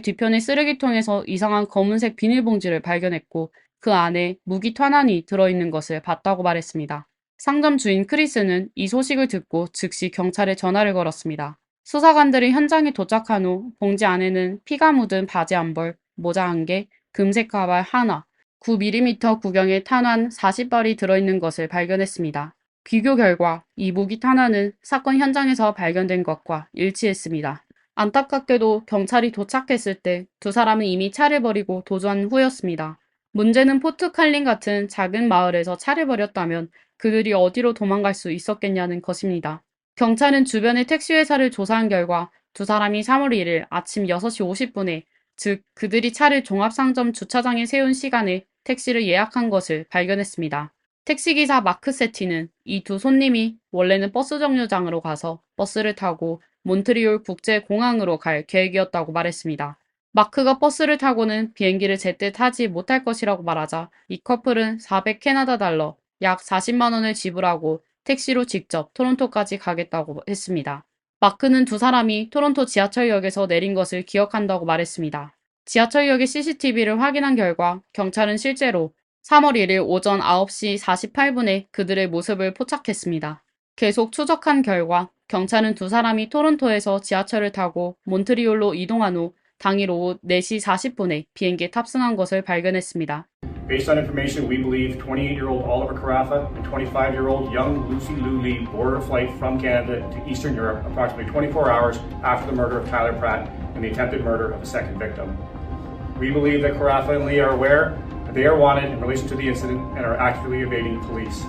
뒤편의 쓰레기통에서 이상한 검은색 비닐봉지를 발견했고 그 안에 무기 탄환이 들어있는 것을 봤다고 말했습니다. 상점 주인 크리스는 이 소식을 듣고 즉시 경찰에 전화를 걸었습니다. 수사관들이 현장에 도착한 후 봉지 안에는 피가 묻은 바지 한 벌, 모자 한 개, 금색 가발 하나, 9mm 구경의 탄환 40발이 들어있는 것을 발견했습니다. 비교 결과 이 무기 탄환은 사건 현장에서 발견된 것과 일치했습니다. 안타깝게도 경찰이 도착했을 때 두 사람은 이미 차를 버리고 도주한 후였습니다. 문제는 포트 칼린 같은 작은 마을에서 차를 버렸다면 그들이 어디로 도망갈 수 있었겠냐는 것입니다. 경찰은 주변의 택시회사를 조사한 결과 두 사람이 3월 1일 아침 6시 50분에 즉 그들이 차를 종합상점 주차장에 세운 시간에 택시를 예약한 것을 발견했습니다. 택시기사 마크 세티는 이 두 손님이 원래는 버스 정류장으로 가서 버스를 타고 몬트리올 국제공항으로 갈 계획이었다고 말했습니다. 마크가 버스를 타고는 비행기를 제때 타지 못할 것이라고 말하자 이 커플은 400 캐나다 달러, 약 40만 원을 지불하고 택시로 직접 토론토까지 가겠다고 했습니다. 마크는 두 사람이 토론토 지하철역에서 내린 것을 기억한다고 말했습니다. 지하철역의 CCTV를 확인한 결과 경찰은 실제로 3월 1일 오전 9시 48분에 그들의 모습을 포착했습니다. 계속 추적한 결과 경찰은 두 사람이 토론토에서 지하철을 타고 몬트리올로 이동한 후 당일 오후 4시 40분에 비행기에 탑승한 것을 발견했습니다. Based on information, we believe 28-year-old Oliver Carafa and 25-year-old young Lucy Lou Lee boarded a flight from Canada to Eastern Europe approximately 24 hours after the murder of Tyler Pratt and the attempted murder of a second victim. We believe that Carafa and Lee are aware that they are wanted in relation to the incident and are actively evading police.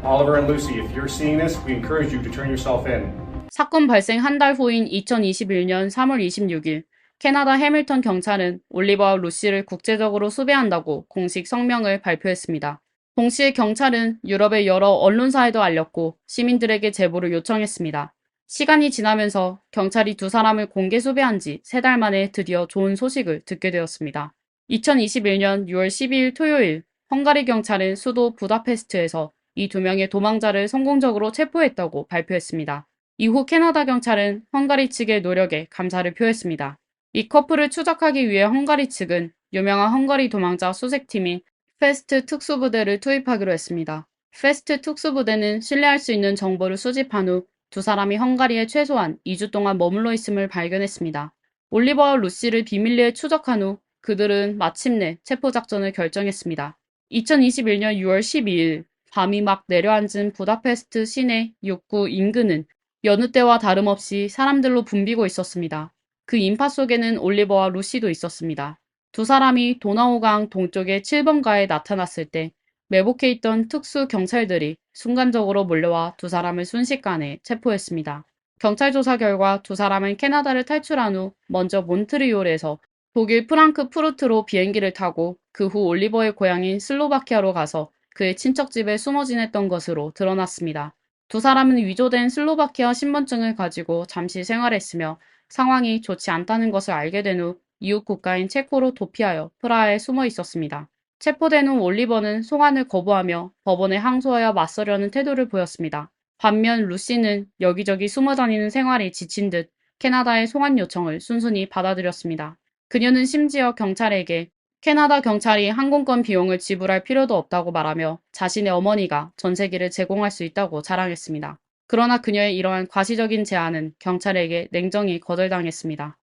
Oliver and Lucy, if you're seeing this, we encourage you to turn yourself in. 사건 발생 한 달 후인 2021년 3월 26일 캐나다 해밀턴 경찰은 올리버와 루시를 국제적으로 수배한다고 공식 성명을 발표했습니다. 동시에 경찰은 유럽의 여러 언론사에도 알렸고 시민들에게 제보를 요청했습니다. 시간이 지나면서 경찰이 두 사람을 공개 수배한 지 3달 만에 드디어 좋은 소식을 듣게 되었습니다. 2021년 6월 12일 토요일 헝가리 경찰은 수도 부다페스트에서 이 두 명의 도망자를 성공적으로 체포했다고 발표했습니다. 이후 캐나다 경찰은 헝가리 측의 노력에 감사를 표했습니다. 이 커플을 추적하기 위해 헝가리 측은 유명한 헝가리 도망자 수색팀인 페스트 특수부대를 투입하기로 했습니다. 페스트 특수부대는 신뢰할 수 있는 정보를 수집한 후 두 사람이 헝가리에 최소한 2주 동안 머물러 있음을 발견했습니다. 올리버와 루시를 비밀리에 추적한 후 그들은 마침내 체포작전을 결정했습니다. 2021년 6월 12일 밤이 막 내려앉은 부다페스트 시내 욕구 인근은 여느 때와 다름없이 사람들로 붐비고 있었습니다. 그 인파 속에는 올리버와 루시도 있었습니다. 두 사람이 도나우강 동쪽의 7번가에 나타났을 때 매복해 있던 특수 경찰들이 순간적으로 몰려와 두 사람을 순식간에 체포했습니다. 경찰 조사 결과 두 사람은 캐나다를 탈출한 후 먼저 몬트리올에서 독일 프랑크푸르트로 비행기를 타고 그 후 올리버의 고향인 슬로바키아로 가서 그의 친척집에 숨어 지냈던 것으로 드러났습니다. 두 사람은 위조된 슬로바키아 신분증을 가지고 잠시 생활했으며 상황이 좋지 않다는 것을 알게 된 후 이웃 국가인 체코로 도피하여 프라하에 숨어 있었습니다. 체포된 후 올리버는 송환을 거부하며 법원에 항소하여 맞서려는 태도를 보였습니다. 반면 루시는 여기저기 숨어 다니는 생활에 지친 듯 캐나다의 송환 요청을 순순히 받아들였습니다. 그녀는 심지어 경찰에게 캐나다 경찰이 항공권 비용을 지불할 필요도 없다고 말하며 자신의 어머니가 전세기를 제공할 수 있다고 자랑했습니다. 그러나 그녀의 이러한 과시적인 제안은 경찰에게 냉정히 거절당했습니다.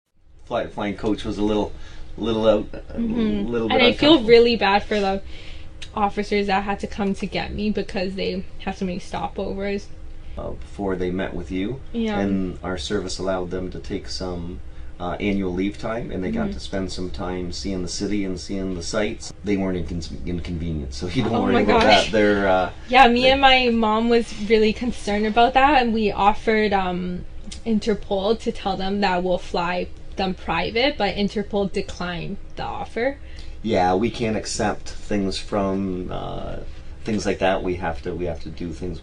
Flying coach was little out, a little bit And I feel uncomfortable. really bad for the officers that had to come to get me because they had so many stopovers. Before they met with you, Yeah. and our service allowed them to take some annual leave time, and they got to spend some time seeing the city and seeing the sights. They weren't inconvenienced, so you don't Oh worry my about gosh. that. They're Yeah, me and my mom was really concerned about that, and we offered Interpol to tell them that we'll fly them private, but Interpol declined the offer. yeah, we can't accept things from things like that. We have to do things.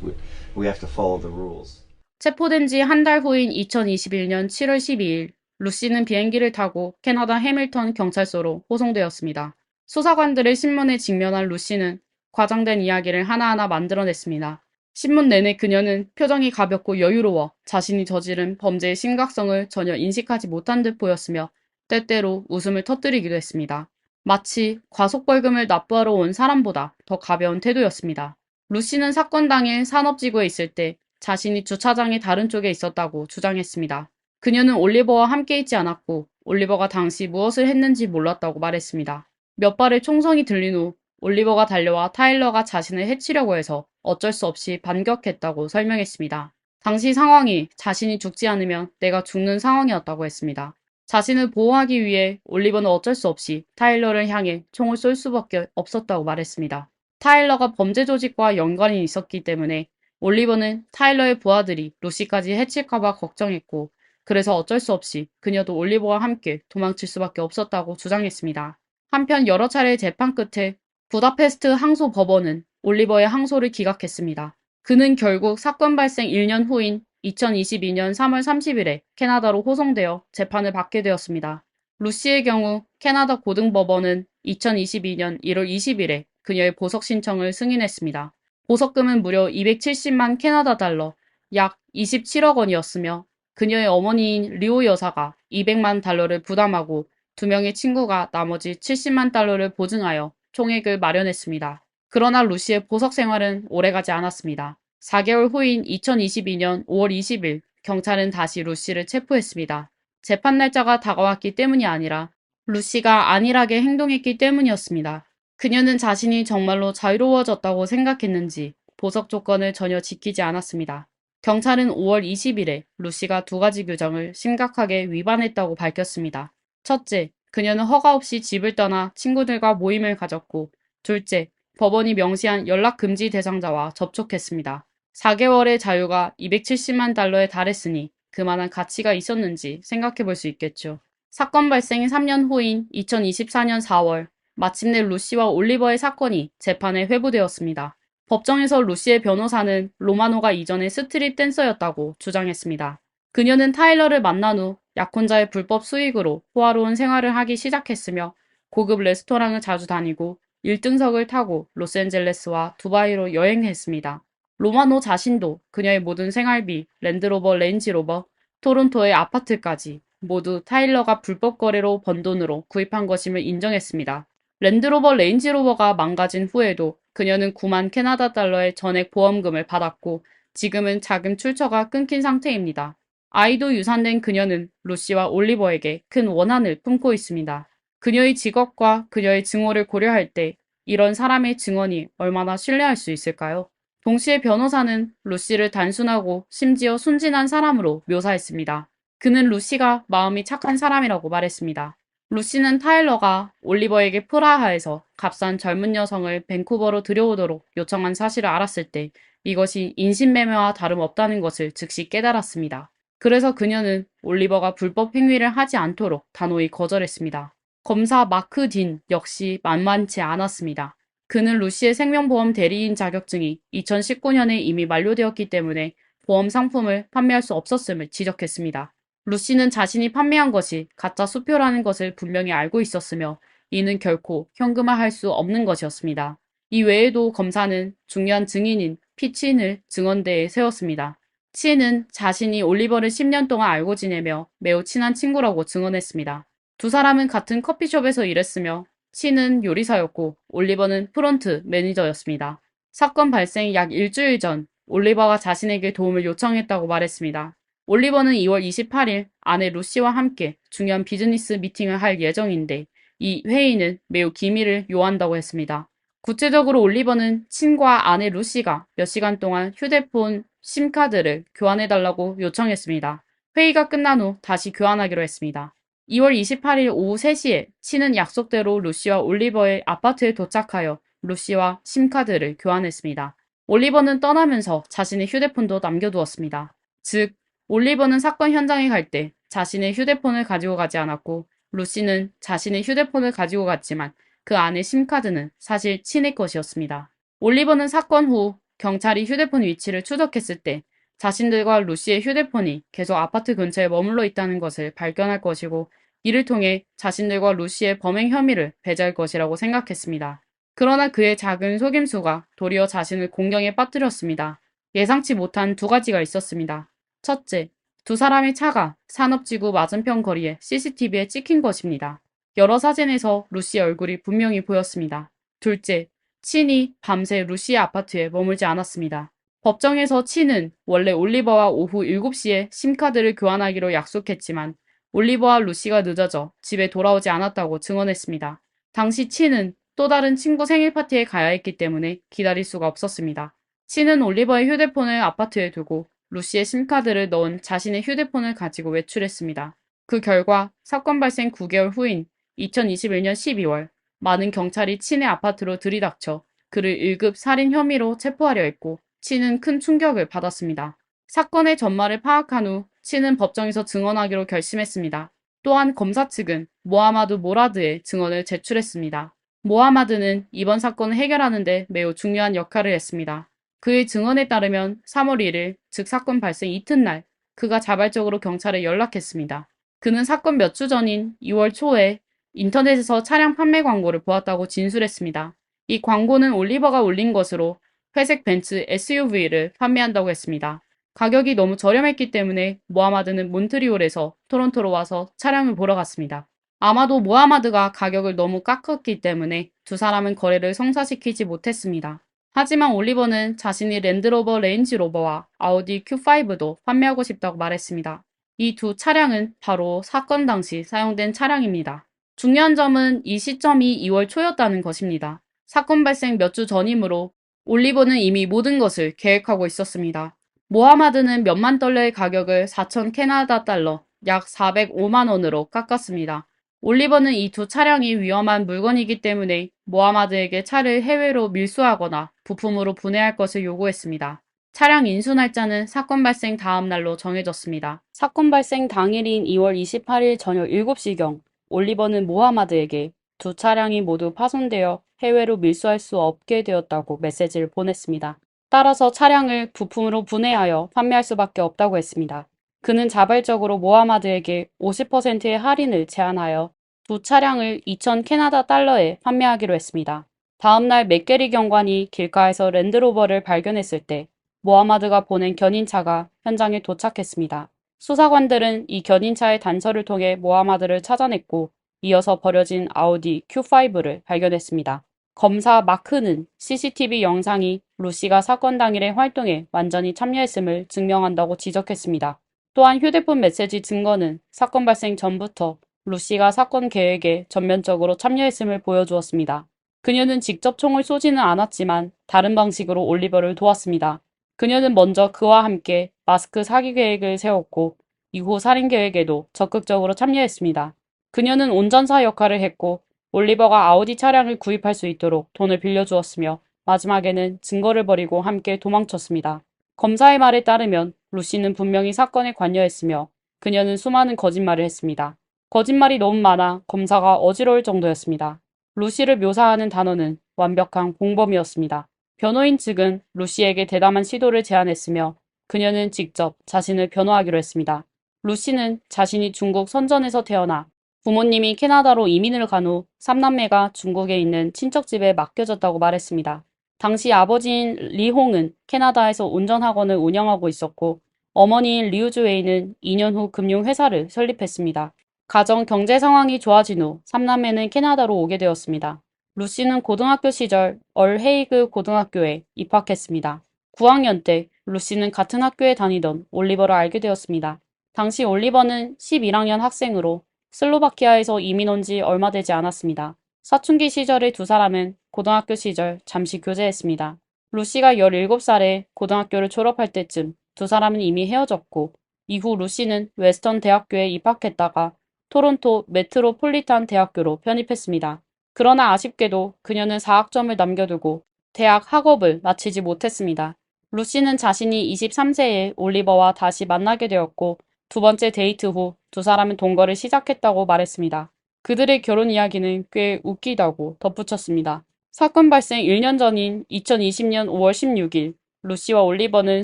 We have to follow the rules. 체포된 지 한 달 후인 2021년 7월 12일, 루시는 비행기를 타고 캐나다 해밀턴 경찰서로 호송되었습니다. 수사관들의 신문에 직면한 루시는 과장된 이야기를 하나하나 만들어냈습니다. 신문 내내 그녀는 표정이 가볍고 여유로워 자신이 저지른 범죄의 심각성을 전혀 인식하지 못한 듯 보였으며 때때로 웃음을 터뜨리기도 했습니다. 마치 과속벌금을 납부하러 온 사람보다 더 가벼운 태도였습니다. 루시는 사건 당일 산업지구에 있을 때 자신이 주차장의 다른 쪽에 있었다고 주장했습니다. 그녀는 올리버와 함께 있지 않았고 올리버가 당시 무엇을 했는지 몰랐다고 말했습니다. 몇 발의 총성이 들린 후 올리버가 달려와 타일러가 자신을 해치려고 해서 어쩔 수 없이 반격했다고 설명했습니다. 당시 상황이 자신이 죽지 않으면 내가 죽는 상황이었다고 했습니다. 자신을 보호하기 위해 올리버는 어쩔 수 없이 타일러를 향해 총을 쏠 수밖에 없었다고 말했습니다. 타일러가 범죄 조직과 연관이 있었기 때문에 올리버는 타일러의 부하들이 루시까지 해칠까봐 걱정했고 그래서 어쩔 수 없이 그녀도 올리버와 함께 도망칠 수밖에 없었다고 주장했습니다. 한편 여러 차례의 재판 끝에 부다페스트 항소 법원은 올리버의 항소를 기각했습니다. 그는 결국 사건 발생 1년 후인 2022년 3월 30일에 캐나다로 호송되어 재판을 받게 되었습니다. 루시의 경우 캐나다 고등법원은 2022년 1월 20일에 그녀의 보석 신청을 승인했습니다. 보석금은 무려 270만 캐나다 달러, 약 27억 원이었으며 그녀의 어머니인 리오 여사가 200만 달러를 부담하고 두 명의 친구가 나머지 70만 달러를 보증하여 총액을 마련했습니다. 그러나 루시의 보석 생활은 오래가지 않았습니다. 4개월 후인 2022년 5월 20일 경찰은 다시 루시를 체포했습니다. 재판 날짜가 다가왔기 때문이 아니라 루시가 안일하게 행동했기 때문이었습니다. 그녀는 자신이 정말로 자유로워졌다고 생각했는지 보석 조건을 전혀 지키지 않았습니다. 경찰은 5월 20일에 루시가 두 가지 규정을 심각하게 위반했다고 밝혔습니다. 첫째, 그녀는 허가 없이 집을 떠나 친구들과 모임을 가졌고, 둘째, 법원이 명시한 연락금지 대상자와 접촉했습니다. 4개월의 자유가 270만 달러에 달했으니 그만한 가치가 있었는지 생각해 볼 수 있겠죠. 사건 발생 3년 후인 2024년 4월, 마침내 루시와 올리버의 사건이 재판에 회부되었습니다. 법정에서 루시의 변호사는 로마노가 이전에 스트릿 댄서였다고 주장했습니다. 그녀는 타일러를 만난 후 약혼자의 불법 수익으로 호화로운 생활을 하기 시작했으며 고급 레스토랑을 자주 다니고 1등석을 타고 로스앤젤레스와 두바이로 여행했습니다. 로마노 자신도 그녀의 모든 생활비, 랜드로버 레인지로버, 토론토의 아파트까지 모두 타일러가 불법 거래로 번 돈으로 구입한 것임을 인정했습니다. 랜드로버 레인지로버가 망가진 후에도 그녀는 9만 캐나다 달러의 전액 보험금을 받았고 지금은 자금 출처가 끊긴 상태입니다. 아이도 유산된 그녀는 루시와 올리버에게 큰 원한을 품고 있습니다. 그녀의 직업과 그녀의 증오를 고려할 때 이런 사람의 증언이 얼마나 신뢰할 수 있을까요? 동시에 변호사는 루시를 단순하고 심지어 순진한 사람으로 묘사했습니다. 그는 루시가 마음이 착한 사람이라고 말했습니다. 루시는 타일러가 올리버에게 프라하에서 값싼 젊은 여성을 밴쿠버로 들여오도록 요청한 사실을 알았을 때 이것이 인신매매와 다름없다는 것을 즉시 깨달았습니다. 그래서 그녀는 올리버가 불법 행위를 하지 않도록 단호히 거절했습니다. 검사 마크 딘 역시 만만치 않았습니다. 그는 루시의 생명보험 대리인 자격증이 2019년에 이미 만료되었기 때문에 보험 상품을 판매할 수 없었음을 지적했습니다. 루시는 자신이 판매한 것이 가짜 수표라는 것을 분명히 알고 있었으며 이는 결코 현금화할 수 없는 것이었습니다. 이 외에도 검사는 중요한 증인인 피친을 증언대에 세웠습니다. 친은 자신이 올리버를 10년 동안 알고 지내며 매우 친한 친구라고 증언했습니다. 두 사람은 같은 커피숍에서 일했으며 친은 요리사였고 올리버는 프론트 매니저였습니다. 사건 발생 약 일주일 전 올리버가 자신에게 도움을 요청했다고 말했습니다. 올리버는 2월 28일 아내 루시와 함께 중요한 비즈니스 미팅을 할 예정인데 이 회의는 매우 기밀을 요한다고 했습니다. 구체적으로 올리버는 친과 아내 루시가 몇 시간 동안 휴대폰 심카드를 교환해달라고 요청했습니다. 회의가 끝난 후 다시 교환하기로 했습니다. 2월 28일 오후 3시에 친은 약속대로 루시와 올리버의 아파트에 도착하여 루시와 심카드를 교환했습니다. 올리버는 떠나면서 자신의 휴대폰도 남겨두었습니다. 즉, 올리버는 사건 현장에 갈 때 자신의 휴대폰을 가지고 가지 않았고 루시는 자신의 휴대폰을 가지고 갔지만 그 안의 심카드는 사실 친의 것이었습니다. 올리버는 사건 후 경찰이 휴대폰 위치를 추적했을 때 자신들과 루시의 휴대폰이 계속 아파트 근처에 머물러 있다는 것을 발견할 것이고 이를 통해 자신들과 루시의 범행 혐의를 배제할 것이라고 생각했습니다. 그러나 그의 작은 속임수가 도리어 자신을 공경에 빠뜨렸습니다. 예상치 못한 두 가지가 있었습니다. 첫째, 두 사람의 차가 산업지구 맞은편 거리에 CCTV에 찍힌 것입니다. 여러 사진에서 루시의 얼굴이 분명히 보였습니다. 둘째, 친이 밤새 루시의 아파트에 머물지 않았습니다. 법정에서 친은 원래 올리버와 오후 7시에 심카드를 교환하기로 약속했지만 올리버와 루시가 늦어져 집에 돌아오지 않았다고 증언했습니다. 당시 친은 또 다른 친구 생일 파티에 가야 했기 때문에 기다릴 수가 없었습니다. 친은 올리버의 휴대폰을 아파트에 두고 루시의 심카드를 넣은 자신의 휴대폰을 가지고 외출했습니다. 그 결과 사건 발생 9개월 후인 2021년 12월 많은 경찰이 친의 아파트로 들이닥쳐 그를 1급 살인 혐의로 체포하려 했고 친은 큰 충격을 받았습니다. 사건의 전말을 파악한 후 친은 법정에서 증언하기로 결심했습니다. 또한 검사 측은 모하마드 모라드의 증언을 제출했습니다. 모하마드는 이번 사건을 해결하는 데 매우 중요한 역할을 했습니다. 그의 증언에 따르면 3월 1일, 즉 사건 발생 이튿날 그가 자발적으로 경찰에 연락했습니다. 그는 사건 몇 주 전인 2월 초에 인터넷에서 차량 판매 광고를 보았다고 진술했습니다. 이 광고는 올리버가 올린 것으로 회색 벤츠 SUV를 판매한다고 했습니다. 가격이 너무 저렴했기 때문에 모하마드는 몬트리올에서 토론토로 와서 차량을 보러 갔습니다. 아마도 모하마드가 가격을 너무 깎았기 때문에 두 사람은 거래를 성사시키지 못했습니다. 하지만 올리버는 자신이 랜드로버 레인지로버와 아우디 Q5도 판매하고 싶다고 말했습니다. 이 두 차량은 바로 사건 당시 사용된 차량입니다. 중요한 점은 이 시점이 2월 초였다는 것입니다. 사건 발생 몇 주 전이므로 올리버는 이미 모든 것을 계획하고 있었습니다. 모하마드는 몇만 달러의 가격을 4,000 캐나다 달러, 약 405만 원으로 깎았습니다. 올리버는 이 두 차량이 위험한 물건이기 때문에 모하마드에게 차를 해외로 밀수하거나 부품으로 분해할 것을 요구했습니다. 차량 인수 날짜는 사건 발생 다음 날로 정해졌습니다. 사건 발생 당일인 2월 28일 저녁 7시경 올리버는 모하마드에게 두 차량이 모두 파손되어 해외로 밀수할 수 없게 되었다고 메시지를 보냈습니다. 따라서 차량을 부품으로 분해하여 판매할 수밖에 없다고 했습니다. 그는 자발적으로 모하마드에게 50%의 할인을 제안하여 두 차량을 2,000 캐나다 달러에 판매하기로 했습니다. 다음날 맥게리 경관이 길가에서 랜드로버를 발견했을 때 모하마드가 보낸 견인차가 현장에 도착했습니다. 수사관들은 이 견인차의 단서를 통해 모하마드를 찾아냈고 이어서 버려진 아우디 Q5를 발견했습니다. 검사 마크는 CCTV 영상이 루시가 사건 당일의 활동에 완전히 참여했음을 증명한다고 지적했습니다. 또한 휴대폰 메시지 증거는 사건 발생 전부터 루시가 사건 계획에 전면적으로 참여했음을 보여주었습니다. 그녀는 직접 총을 쏘지는 않았지만 다른 방식으로 올리버를 도왔습니다. 그녀는 먼저 그와 함께 마스크 사기 계획을 세웠고 이후 살인 계획에도 적극적으로 참여했습니다. 그녀는 운전사 역할을 했고 올리버가 아우디 차량을 구입할 수 있도록 돈을 빌려주었으며 마지막에는 증거를 버리고 함께 도망쳤습니다. 검사의 말에 따르면 루시는 분명히 사건에 관여했으며 그녀는 수많은 거짓말을 했습니다. 거짓말이 너무 많아 검사가 어지러울 정도였습니다. 루시를 묘사하는 단어는 완벽한 공범이었습니다. 변호인 측은 루시에게 대담한 시도를 제안했으며 그녀는 직접 자신을 변호하기로 했습니다. 루시는 자신이 중국 선전에서 태어나 부모님이 캐나다로 이민을 간 후 3남매가 중국에 있는 친척집에 맡겨졌다고 말했습니다. 당시 아버지인 리홍은 캐나다에서 운전학원을 운영하고 있었고 어머니인 리우즈웨이는 2년 후 금융회사를 설립했습니다. 가정 경제 상황이 좋아진 후 3남매는 캐나다로 오게 되었습니다. 루시는 고등학교 시절 얼헤이그 고등학교에 입학했습니다. 9학년 때 루시는 같은 학교에 다니던 올리버를 알게 되었습니다. 당시 올리버는 11학년 학생으로 슬로바키아에서 이민 온 지 얼마 되지 않았습니다. 사춘기 시절의 두 사람은 고등학교 시절 잠시 교제했습니다. 루시가 17살에 고등학교를 졸업할 때쯤 두 사람은 이미 헤어졌고 이후 루시는 웨스턴 대학교에 입학했다가 토론토 메트로폴리탄 대학교로 편입했습니다. 그러나 아쉽게도 그녀는 4학점을 남겨두고 대학 학업을 마치지 못했습니다. 루시는 자신이 23세에 올리버와 다시 만나게 되었고 두 번째 데이트 후 두 사람은 동거를 시작했다고 말했습니다. 그들의 결혼 이야기는 꽤 웃기다고 덧붙였습니다. 사건 발생 1년 전인 2020년 5월 16일 루시와 올리버는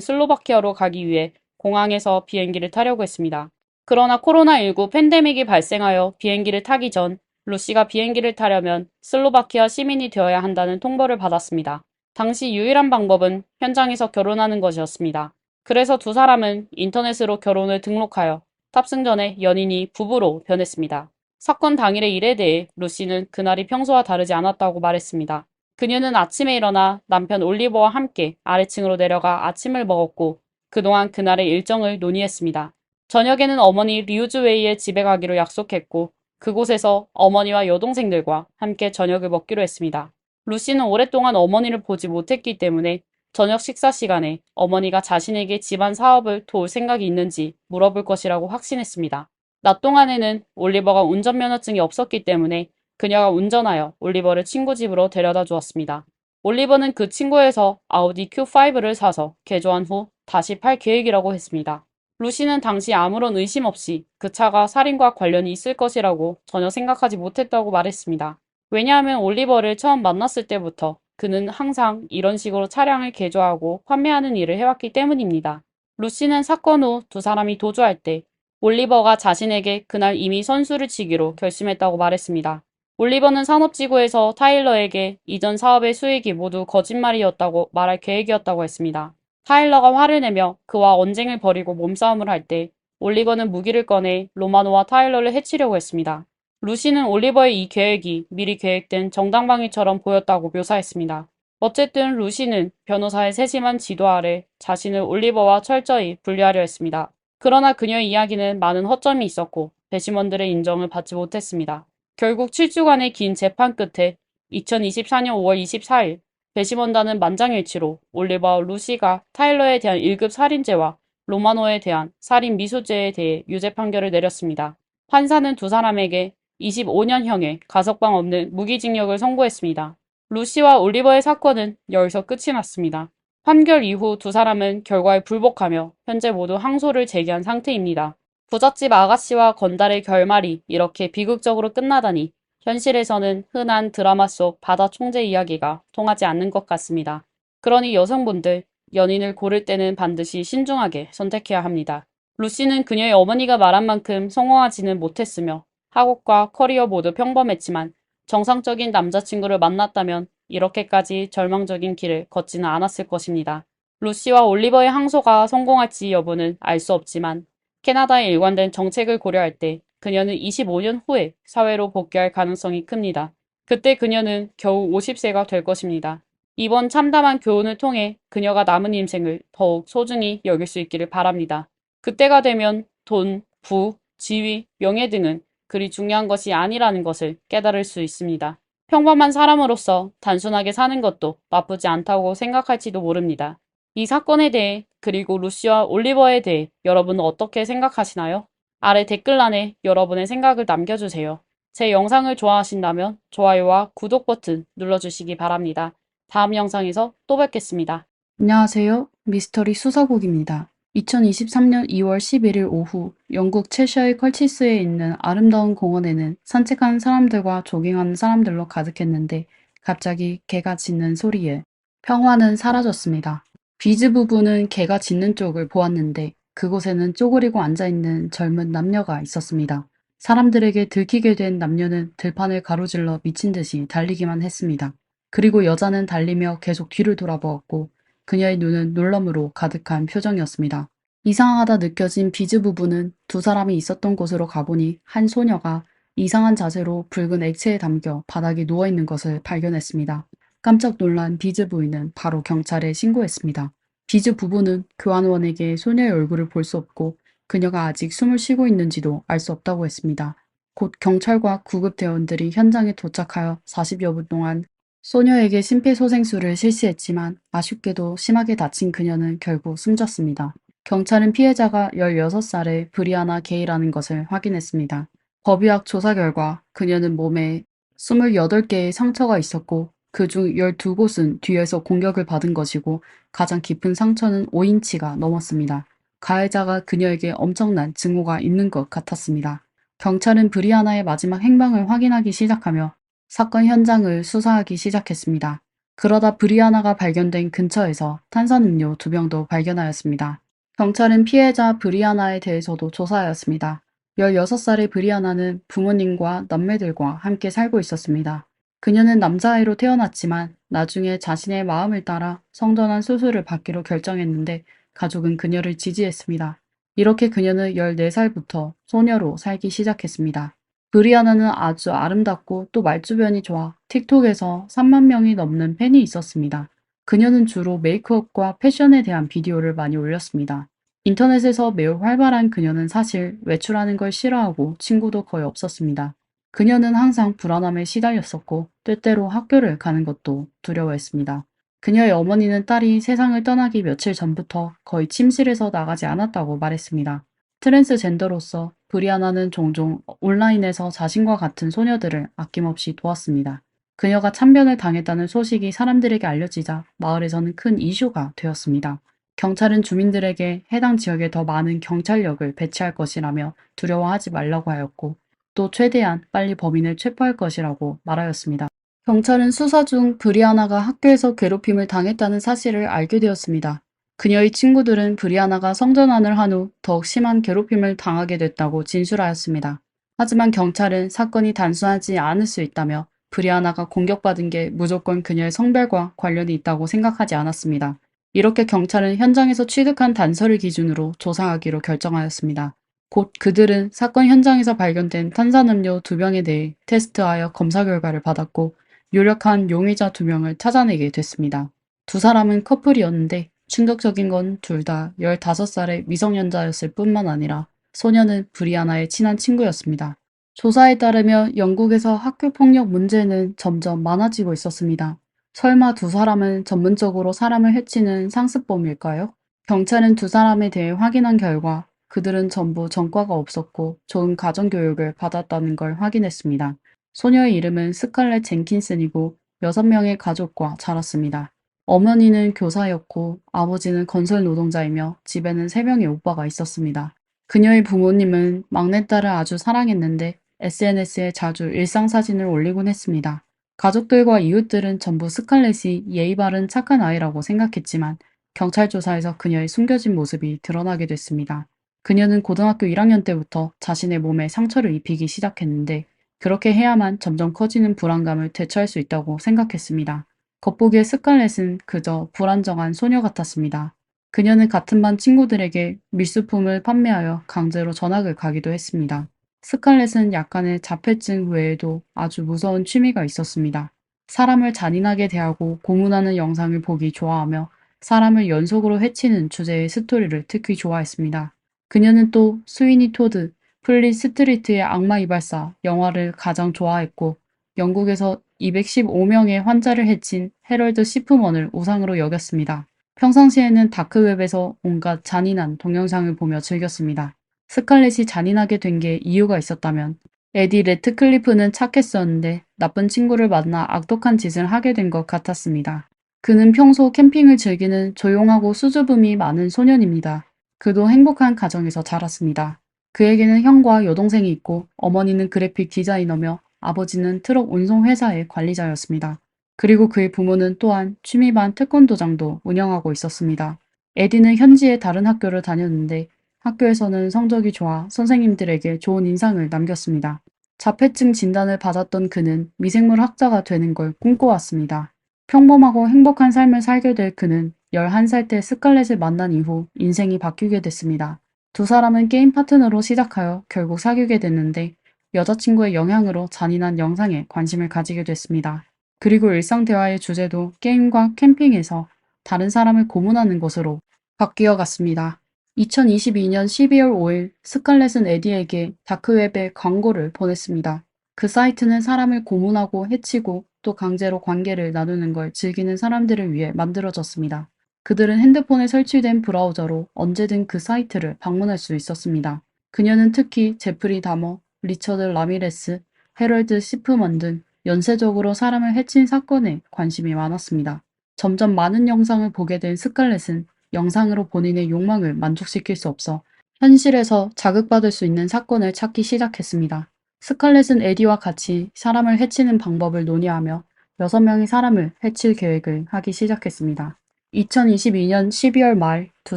슬로바키아로 가기 위해 공항에서 비행기를 타려고 했습니다. 그러나 코로나19 팬데믹이 발생하여 비행기를 타기 전 루시가 비행기를 타려면 슬로바키아 시민이 되어야 한다는 통보를 받았습니다. 당시 유일한 방법은 현장에서 결혼하는 것이었습니다. 그래서 두 사람은 인터넷으로 결혼을 등록하여 탑승 전에 연인이 부부로 변했습니다. 사건 당일의 일에 대해 루시는 그날이 평소와 다르지 않았다고 말했습니다. 그녀는 아침에 일어나 남편 올리버와 함께 아래층으로 내려가 아침을 먹었고 그동안 그날의 일정을 논의했습니다. 저녁에는 어머니 리우즈웨이의 집에 가기로 약속했고 그곳에서 어머니와 여동생들과 함께 저녁을 먹기로 했습니다. 루시는 오랫동안 어머니를 보지 못했기 때문에 저녁 식사 시간에 어머니가 자신에게 집안 사업을 도울 생각이 있는지 물어볼 것이라고 확신했습니다. 낮 동안에는 올리버가 운전면허증이 없었기 때문에 그녀가 운전하여 올리버를 친구 집으로 데려다 주었습니다. 올리버는 그 친구에서 아우디 Q5를 사서 개조한 후 다시 팔 계획이라고 했습니다. 루시는 당시 아무런 의심 없이 그 차가 살인과 관련이 있을 것이라고 전혀 생각하지 못했다고 말했습니다. 왜냐하면 올리버를 처음 만났을 때부터 그는 항상 이런 식으로 차량을 개조하고 판매하는 일을 해왔기 때문입니다. 루시는 사건 후 두 사람이 도주할 때 올리버가 자신에게 그날 이미 선수를 치기로 결심했다고 말했습니다. 올리버는 산업지구에서 타일러에게 이전 사업의 수익이 모두 거짓말이었다고 말할 계획이었다고 했습니다. 타일러가 화를 내며 그와 언쟁을 벌이고 몸싸움을 할 때 올리버는 무기를 꺼내 로마노와 타일러를 해치려고 했습니다. 루시는 올리버의 이 계획이 미리 계획된 정당방위처럼 보였다고 묘사했습니다. 어쨌든 루시는 변호사의 세심한 지도 아래 자신을 올리버와 철저히 분리하려 했습니다. 그러나 그녀의 이야기는 많은 허점이 있었고 배심원들의 인정을 받지 못했습니다. 결국 7주간의 긴 재판 끝에 2024년 5월 24일 배심원단은 만장일치로 올리버와 루시가 타일러에 대한 1급 살인죄와 로마노에 대한 살인 미수죄에 대해 유죄 판결을 내렸습니다. 판사는 두 사람에게 25년형의 가석방 없는 무기징역을 선고했습니다. 루시와 올리버의 사건은 여기서 끝이 났습니다. 판결 이후 두 사람은 결과에 불복하며 현재 모두 항소를 제기한 상태입니다. 부잣집 아가씨와 건달의 결말이 이렇게 비극적으로 끝나다니 현실에서는 흔한 드라마 속 바다 총재 이야기가 통하지 않는 것 같습니다. 그러니 여성분들, 연인을 고를 때는 반드시 신중하게 선택해야 합니다. 루시는 그녀의 어머니가 말한 만큼 성공하지는 못했으며 학업과 커리어 모두 평범했지만 정상적인 남자친구를 만났다면 이렇게까지 절망적인 길을 걷지는 않았을 것입니다. 루시와 올리버의 항소가 성공할지 여부는 알 수 없지만 캐나다의 일관된 정책을 고려할 때 그녀는 25년 후에 사회로 복귀할 가능성이 큽니다. 그때 그녀는 겨우 50세가 될 것입니다. 이번 참담한 교훈을 통해 그녀가 남은 인생을 더욱 소중히 여길 수 있기를 바랍니다. 그때가 되면 돈, 부, 지위, 명예 등은 그리 중요한 것이 아니라는 것을 깨달을 수 있습니다. 평범한 사람으로서 단순하게 사는 것도 나쁘지 않다고 생각할지도 모릅니다. 이 사건에 대해 그리고 루시와 올리버에 대해 여러분은 어떻게 생각하시나요? 아래 댓글란에 여러분의 생각을 남겨주세요. 제 영상을 좋아하신다면 좋아요와 구독 버튼 눌러주시기 바랍니다. 다음 영상에서 또 뵙겠습니다. 안녕하세요. 미스터리 수사국입니다. 2023년 2월 11일 오후 영국 채셔의 컬치스에 있는 아름다운 공원에는 산책하는 사람들과 조깅하는 사람들로 가득했는데 갑자기 개가 짖는 소리에 평화는 사라졌습니다. 비즈 부부는 개가 짖는 쪽을 보았는데 그곳에는 쪼그리고 앉아있는 젊은 남녀가 있었습니다. 사람들에게 들키게 된 남녀는 들판을 가로질러 미친 듯이 달리기만 했습니다. 그리고 여자는 달리며 계속 뒤를 돌아보았고 그녀의 눈은 놀람으로 가득한 표정이었습니다. 이상하다 느껴진 비즈 부부는 두 사람이 있었던 곳으로 가보니 한 소녀가 이상한 자세로 붉은 액체에 담겨 바닥에 누워있는 것을 발견했습니다. 깜짝 놀란 비즈 부인은 바로 경찰에 신고했습니다. 비즈 부부는 교환원에게 소녀의 얼굴을 볼 수 없고 그녀가 아직 숨을 쉬고 있는지도 알 수 없다고 했습니다. 곧 경찰과 구급대원들이 현장에 도착하여 40여 분 동안 소녀에게 심폐소생술을 실시했지만 아쉽게도 심하게 다친 그녀는 결국 숨졌습니다. 경찰은 피해자가 16살의 브리아나 게이라는 것을 확인했습니다. 법의학 조사 결과 그녀는 몸에 28개의 상처가 있었고 그중 12곳은 뒤에서 공격을 받은 것이고 가장 깊은 상처는 5인치가 넘었습니다. 가해자가 그녀에게 엄청난 증오가 있는 것 같았습니다. 경찰은 브리아나의 마지막 행방을 확인하기 시작하며 사건 현장을 수사하기 시작했습니다. 그러다 브리아나가 발견된 근처에서 탄산음료 2병도 발견하였습니다. 경찰은 피해자 브리아나에 대해서도 조사하였습니다. 16살의 브리아나는 부모님과 남매들과 함께 살고 있었습니다. 그녀는 남자아이로 태어났지만 나중에 자신의 마음을 따라 성전환 수술을 받기로 결정했는데 가족은 그녀를 지지했습니다. 이렇게 그녀는 14살부터 소녀로 살기 시작했습니다. 브리아나는 아주 아름답고 또 말주변이 좋아 틱톡에서 3만 명이 넘는 팬이 있었습니다. 그녀는 주로 메이크업과 패션에 대한 비디오를 많이 올렸습니다. 인터넷에서 매우 활발한 그녀는 사실 외출하는 걸 싫어하고 친구도 거의 없었습니다. 그녀는 항상 불안함에 시달렸었고 때때로 학교를 가는 것도 두려워했습니다. 그녀의 어머니는 딸이 세상을 떠나기 며칠 전부터 거의 침실에서 나가지 않았다고 말했습니다. 트랜스젠더로서 브리아나는 종종 온라인에서 자신과 같은 소녀들을 아낌없이 도왔습니다. 그녀가 참변을 당했다는 소식이 사람들에게 알려지자 마을에서는 큰 이슈가 되었습니다. 경찰은 주민들에게 해당 지역에 더 많은 경찰력을 배치할 것이라며 두려워하지 말라고 하였고 또 최대한 빨리 범인을 체포할 것이라고 말하였습니다. 경찰은 수사 중 브리아나가 학교에서 괴롭힘을 당했다는 사실을 알게 되었습니다. 그녀의 친구들은 브리아나가 성전환을 한 후 더욱 심한 괴롭힘을 당하게 됐다고 진술하였습니다. 하지만 경찰은 사건이 단순하지 않을 수 있다며 브리아나가 공격받은 게 무조건 그녀의 성별과 관련이 있다고 생각하지 않았습니다. 이렇게 경찰은 현장에서 취득한 단서를 기준으로 조사하기로 결정하였습니다. 곧 그들은 사건 현장에서 발견된 탄산음료 2병에 대해 테스트하여 검사 결과를 받았고 유력한 용의자 2명을 찾아내게 됐습니다. 두 사람은 커플이었는데 충격적인 건 둘 다 15살의 미성년자였을 뿐만 아니라 소녀는 브리아나의 친한 친구였습니다. 조사에 따르면 영국에서 학교폭력 문제는 점점 많아지고 있었습니다. 설마 두 사람은 전문적으로 사람을 해치는 상습범일까요? 경찰은 두 사람에 대해 확인한 결과 그들은 전부 전과가 없었고 좋은 가정교육을 받았다는 걸 확인했습니다. 소녀의 이름은 스칼렛 젠킨슨이고 6명의 가족과 자랐습니다. 어머니는 교사였고 아버지는 건설 노동자이며 집에는 3명의 오빠가 있었습니다. 그녀의 부모님은 막내딸을 아주 사랑했는데 SNS에 자주 일상사진을 올리곤 했습니다. 가족들과 이웃들은 전부 스칼렛이 예의 바른 착한 아이라고 생각했지만 경찰 조사에서 그녀의 숨겨진 모습이 드러나게 됐습니다. 그녀는 고등학교 1학년 때부터 자신의 몸에 상처를 입히기 시작했는데 그렇게 해야만 점점 커지는 불안감을 대처할 수 있다고 생각했습니다. 겉보기에 스칼렛은 그저 불안정한 소녀 같았습니다. 그녀는 같은 반 친구들에게 밀수품을 판매하여 강제로 전학을 가기도 했습니다. 스칼렛은 약간의 자폐증 외에도 아주 무서운 취미가 있었습니다. 사람을 잔인하게 대하고 고문하는 영상을 보기 좋아하며 사람을 연속으로 해치는 주제의 스토리를 특히 좋아했습니다. 그녀는 또 스위니 토드, 플릿 스트리트의 악마 이발사 영화를 가장 좋아했고 영국에서 215명의 환자를 해친 해럴드 시프먼을 우상으로 여겼습니다. 평상시에는 다크웹에서 온갖 잔인한 동영상을 보며 즐겼습니다. 스칼렛이 잔인하게 된 게 이유가 있었다면 에디 레트클리프는 착했었는데 나쁜 친구를 만나 악독한 짓을 하게 된 것 같았습니다. 그는 평소 캠핑을 즐기는 조용하고 수줍음이 많은 소년입니다. 그도 행복한 가정에서 자랐습니다. 그에게는 형과 여동생이 있고 어머니는 그래픽 디자이너며 아버지는 트럭 운송 회사의 관리자였습니다. 그리고 그의 부모는 또한 취미반 태권도장도 운영하고 있었습니다. 에디는 현지의 다른 학교를 다녔는데 학교에서는 성적이 좋아 선생님들에게 좋은 인상을 남겼습니다. 자폐증 진단을 받았던 그는 미생물 학자가 되는 걸 꿈꿔왔습니다. 평범하고 행복한 삶을 살게 될 그는 11살 때 스칼렛을 만난 이후 인생이 바뀌게 됐습니다. 두 사람은 게임 파트너로 시작하여 결국 사귀게 됐는데 여자친구의 영향으로 잔인한 영상에 관심을 가지게 됐습니다. 그리고 일상 대화의 주제도 게임과 캠핑에서 다른 사람을 고문하는 것으로 바뀌어 갔습니다. 2022년 12월 5일 스칼렛은 에디에게 다크웹에 광고를 보냈습니다. 그 사이트는 사람을 고문하고 해치고 또 강제로 관계를 나누는 걸 즐기는 사람들을 위해 만들어졌습니다. 그들은 핸드폰에 설치된 브라우저로 언제든 그 사이트를 방문할 수 있었습니다. 그녀는 특히 제프리 다머, 리처드 라미레스, 해럴드 시프먼 등 연쇄적으로 사람을 해친 사건에 관심이 많았습니다. 점점 많은 영상을 보게 된 스칼렛은 영상으로 본인의 욕망을 만족시킬 수 없어 현실에서 자극받을 수 있는 사건을 찾기 시작했습니다. 스칼렛은 에디와 같이 사람을 해치는 방법을 논의하며 6명의 사람을 해칠 계획을 하기 시작했습니다. 2022년 12월 말 두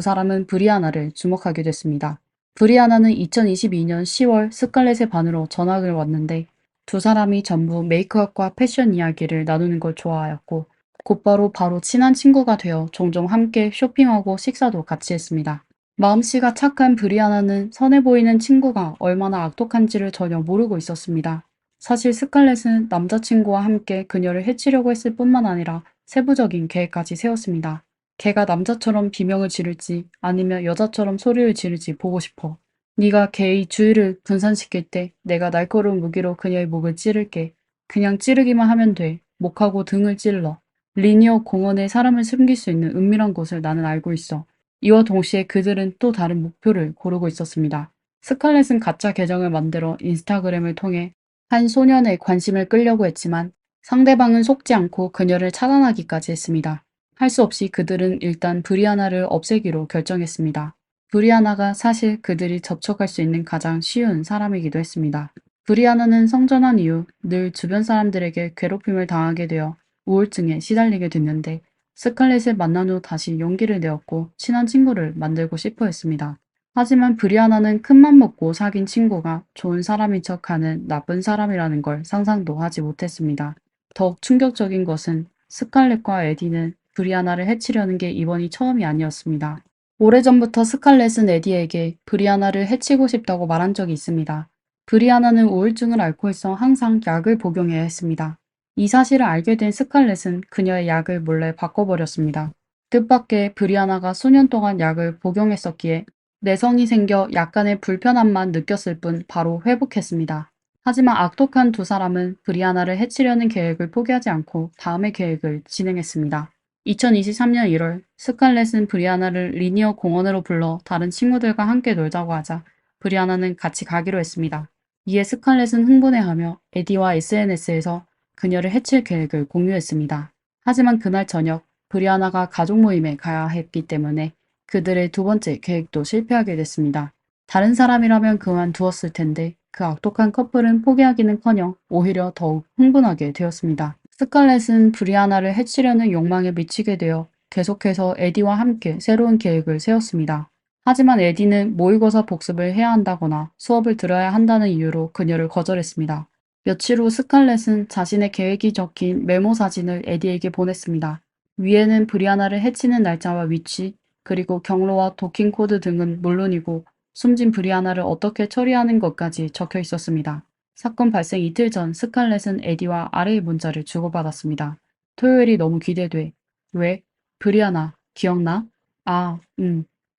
사람은 브리아나를 주목하게 됐습니다. 브리아나는 2022년 10월 스칼렛의 반으로 전학을 왔는데 두 사람이 전부 메이크업과 패션 이야기를 나누는 걸 좋아하였고 곧바로 친한 친구가 되어 종종 함께 쇼핑하고 식사도 같이 했습니다. 마음씨가 착한 브리아나는 선해 보이는 친구가 얼마나 악독한지를 전혀 모르고 있었습니다. 사실 스칼렛은 남자친구와 함께 그녀를 해치려고 했을 뿐만 아니라 세부적인 계획까지 세웠습니다. 걔가 남자처럼 비명을 지를지 아니면 여자처럼 소리를 지를지 보고 싶어. 네가 걔의 주의를 분산시킬 때 내가 날카로운 무기로 그녀의 목을 찌를게. 그냥 찌르기만 하면 돼. 목하고 등을 찔러. 리니어 공원에 사람을 숨길 수 있는 은밀한 곳을 나는 알고 있어. 이와 동시에 그들은 또 다른 목표를 고르고 있었습니다. 스칼렛은 가짜 계정을 만들어 인스타그램을 통해 한 소년의 관심을 끌려고 했지만 상대방은 속지 않고 그녀를 차단하기까지 했습니다. 할 수 없이 그들은 일단 브리아나를 없애기로 결정했습니다. 브리아나가 사실 그들이 접촉할 수 있는 가장 쉬운 사람이기도 했습니다. 브리아나는 성전한 이후 늘 주변 사람들에게 괴롭힘을 당하게 되어 우울증에 시달리게 됐는데 스칼렛을 만난 후 다시 용기를 내었고 친한 친구를 만들고 싶어 했습니다. 하지만 브리아나는 큰맘 먹고 사귄 친구가 좋은 사람인 척하는 나쁜 사람이라는 걸 상상도 하지 못했습니다. 더욱 충격적인 것은 스칼렛과 에디는 브리아나를 해치려는 게 이번이 처음이 아니었습니다. 오래전부터 스칼렛은 에디에게 브리아나를 해치고 싶다고 말한 적이 있습니다. 브리아나는 우울증을 앓고 있어 항상 약을 복용해야 했습니다. 이 사실을 알게 된 스칼렛은 그녀의 약을 몰래 바꿔버렸습니다. 뜻밖의 브리아나가 수년 동안 약을 복용했었기에 내성이 생겨 약간의 불편함만 느꼈을 뿐 바로 회복했습니다. 하지만 악독한 두 사람은 브리아나를 해치려는 계획을 포기하지 않고 다음의 계획을 진행했습니다. 2023년 1월 스칼렛은 브리아나를 리니어 공원으로 불러 다른 친구들과 함께 놀자고 하자 브리아나는 같이 가기로 했습니다. 이에 스칼렛은 흥분해하며 에디와 SNS에서 그녀를 해칠 계획을 공유했습니다. 하지만 그날 저녁 브리아나가 가족 모임에 가야 했기 때문에 그들의 두 번째 계획도 실패하게 됐습니다. 다른 사람이라면 그만두었을 텐데 그 악독한 커플은 포기하기는커녕 오히려 더욱 흥분하게 되었습니다. 스칼렛은 브리아나를 해치려는 욕망에 미치게 되어 계속해서 에디와 함께 새로운 계획을 세웠습니다. 하지만 에디는 모의고사 복습을 해야 한다거나 수업을 들어야 한다는 이유로 그녀를 거절했습니다. 며칠 후 스칼렛은 자신의 계획이 적힌 메모 사진을 에디에게 보냈습니다. 위에는 브리아나를 해치는 날짜와 위치, 그리고 경로와 도킹 코드 등은 물론이고 숨진 브리아나를 어떻게 처리하는 것까지 적혀 있었습니다. 사건 발생 이틀 전 스칼렛은 에디와 아래의 문자를 주고받았습니다. 토요일이 너무 기대돼. 왜? 브리아나, 기억나? 아,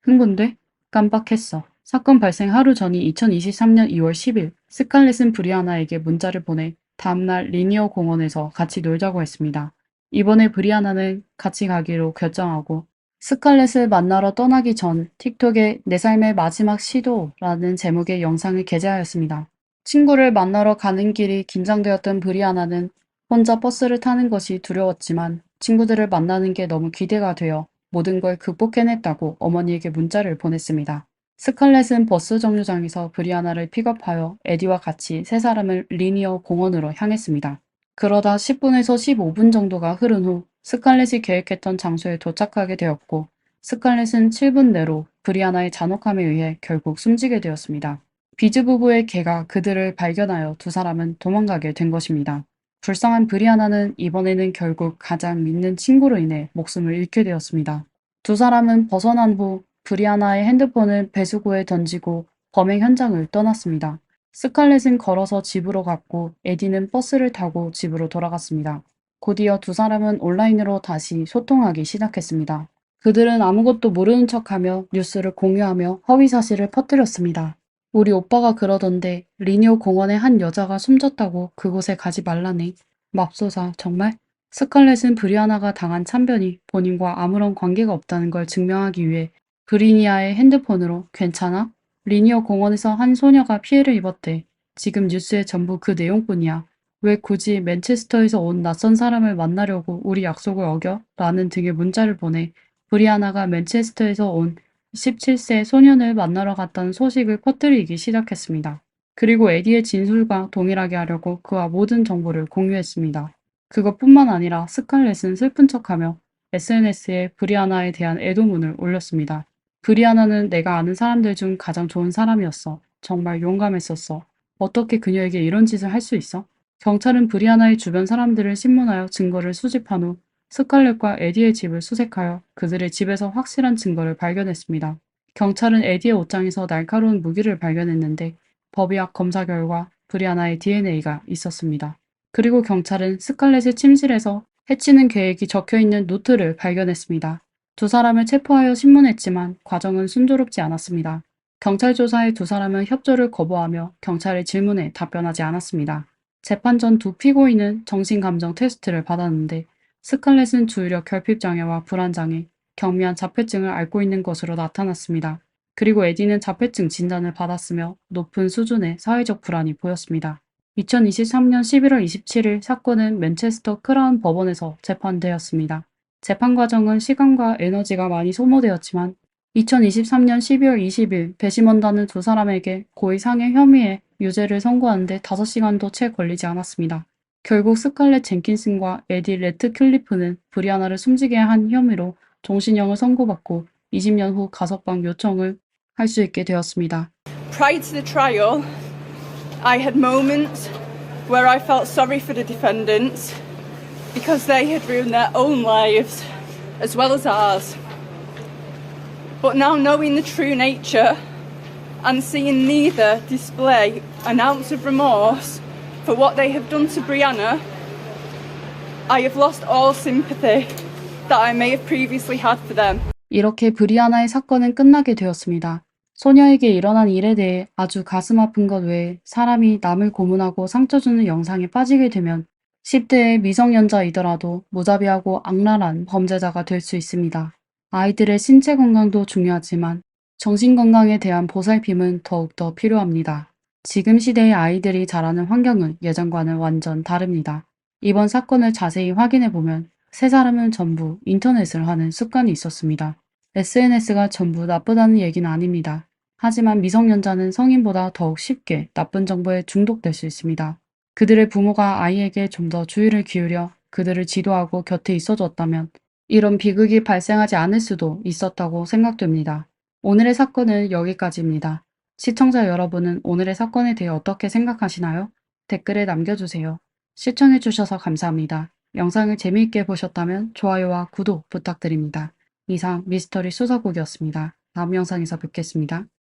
흥분돼? 깜빡했어. 사건 발생 하루 전인 2023년 2월 10일, 스칼렛은 브리아나에게 문자를 보내 다음날 리니어 공원에서 같이 놀자고 했습니다. 이번에 브리아나는 같이 가기로 결정하고 스칼렛을 만나러 떠나기 전 틱톡에 내 삶의 마지막 시도라는 제목의 영상을 게재하였습니다. 친구를 만나러 가는 길이 긴장되었던 브리아나는 혼자 버스를 타는 것이 두려웠지만 친구들을 만나는 게 너무 기대가 되어 모든 걸 극복해냈다고 어머니에게 문자를 보냈습니다. 스칼렛은 버스 정류장에서 브리아나를 픽업하여 에디와 같이 세 사람을 리니어 공원으로 향했습니다. 그러다 10분에서 15분 정도가 흐른 후 스칼렛이 계획했던 장소에 도착하게 되었고 스칼렛은 7분 내로 브리아나의 잔혹함에 의해 결국 숨지게 되었습니다. 비즈 부부의 개가 그들을 발견하여 두 사람은 도망가게 된 것입니다. 불쌍한 브리아나는 이번에는 결국 가장 믿는 친구로 인해 목숨을 잃게 되었습니다. 두 사람은 벗어난 후 브리아나의 핸드폰을 배수구에 던지고 범행 현장을 떠났습니다. 스칼렛은 걸어서 집으로 갔고 에디는 버스를 타고 집으로 돌아갔습니다. 곧이어 두 사람은 온라인으로 다시 소통하기 시작했습니다. 그들은 아무것도 모르는 척하며 뉴스를 공유하며 허위 사실을 퍼뜨렸습니다. 우리 오빠가 그러던데 리니오 공원에 한 여자가 숨졌다고 그곳에 가지 말라네. 맙소사 정말? 스칼렛은 브리아나가 당한 참변이 본인과 아무런 관계가 없다는 걸 증명하기 위해 브리니아의 핸드폰으로 괜찮아? 리니어 공원에서 한 소녀가 피해를 입었대. 지금 뉴스에 전부 그 내용뿐이야. 왜 굳이 맨체스터에서 온 낯선 사람을 만나려고 우리 약속을 어겨? 라는 등의 문자를 보내 브리아나가 맨체스터에서 온 17세 소년을 만나러 갔다는 소식을 퍼뜨리기 시작했습니다. 그리고 에디의 진술과 동일하게 하려고 그와 모든 정보를 공유했습니다. 그것뿐만 아니라 스칼렛은 슬픈 척하며 SNS에 브리아나에 대한 애도문을 올렸습니다. 브리아나는 내가 아는 사람들 중 가장 좋은 사람이었어. 정말 용감했었어. 어떻게 그녀에게 이런 짓을 할 수 있어? 경찰은 브리아나의 주변 사람들을 신문하여 증거를 수집한 후 스칼렛과 에디의 집을 수색하여 그들의 집에서 확실한 증거를 발견했습니다. 경찰은 에디의 옷장에서 날카로운 무기를 발견했는데 법의학 검사 결과 브리아나의 DNA가 있었습니다. 그리고 경찰은 스칼렛의 침실에서 해치는 계획이 적혀있는 노트를 발견했습니다. 두 사람을 체포하여 신문했지만 과정은 순조롭지 않았습니다. 경찰 조사에 두 사람은 협조를 거부하며 경찰의 질문에 답변하지 않았습니다. 재판 전 두 피고인은 정신감정 테스트를 받았는데 스칼렛은 주의력 결핍장애와 불안장애, 경미한 자폐증을 앓고 있는 것으로 나타났습니다. 그리고 에디는 자폐증 진단을 받았으며 높은 수준의 사회적 불안이 보였습니다. 2023년 11월 27일 사건은 맨체스터 크라운 법원에서 재판되었습니다. 재판 과정은 시간과 에너지가 많이 소모되었지만 2023년 12월 20일 배심원단은 두 사람에게 고의 상해 혐의에 유죄를 선고하는데 5시간도 채 걸리지 않았습니다. 결국 스칼렛 젠킨슨과 에디 레트클리프는 브리아나를 숨지게 한 혐의로 종신형을 선고받고 20년 후 가석방 요청을 할 수 있게 되었습니다. Prior to the trial, I had moments where I felt sorry for the defendants because they had ruined their own lives as well as ours. But now knowing the true nature and seeing neither display an ounce of remorse for what they have done to Brianna, I have lost all sympathy that I may have previously had for them. 이렇게 브리아나의 사건은 끝나게 되었습니다. 소녀에게 일어난 일에 대해 아주 가슴 아픈 것 외에 사람이 남을 고문하고 상처 주는 영상에 빠지게 되면 10대의 미성년자이더라도 무자비하고 악랄한 범죄자가 될 수 있습니다. 아이들의 신체 건강도 중요하지만 정신 건강에 대한 보살핌은 더욱더 필요합니다. 지금 시대의 아이들이 자라는 환경은 예전과는 완전 다릅니다. 이번 사건을 자세히 확인해보면 세 사람은 전부 인터넷을 하는 습관이 있었습니다. SNS가 전부 나쁘다는 얘기는 아닙니다. 하지만 미성년자는 성인보다 더욱 쉽게 나쁜 정보에 중독될 수 있습니다. 그들의 부모가 아이에게 좀 더 주의를 기울여 그들을 지도하고 곁에 있어줬다면 이런 비극이 발생하지 않을 수도 있었다고 생각됩니다. 오늘의 사건은 여기까지입니다. 시청자 여러분은 오늘의 사건에 대해 어떻게 생각하시나요? 댓글에 남겨주세요. 시청해주셔서 감사합니다. 영상을 재미있게 보셨다면 좋아요와 구독 부탁드립니다. 이상 미스터리 수사국이었습니다. 다음 영상에서 뵙겠습니다.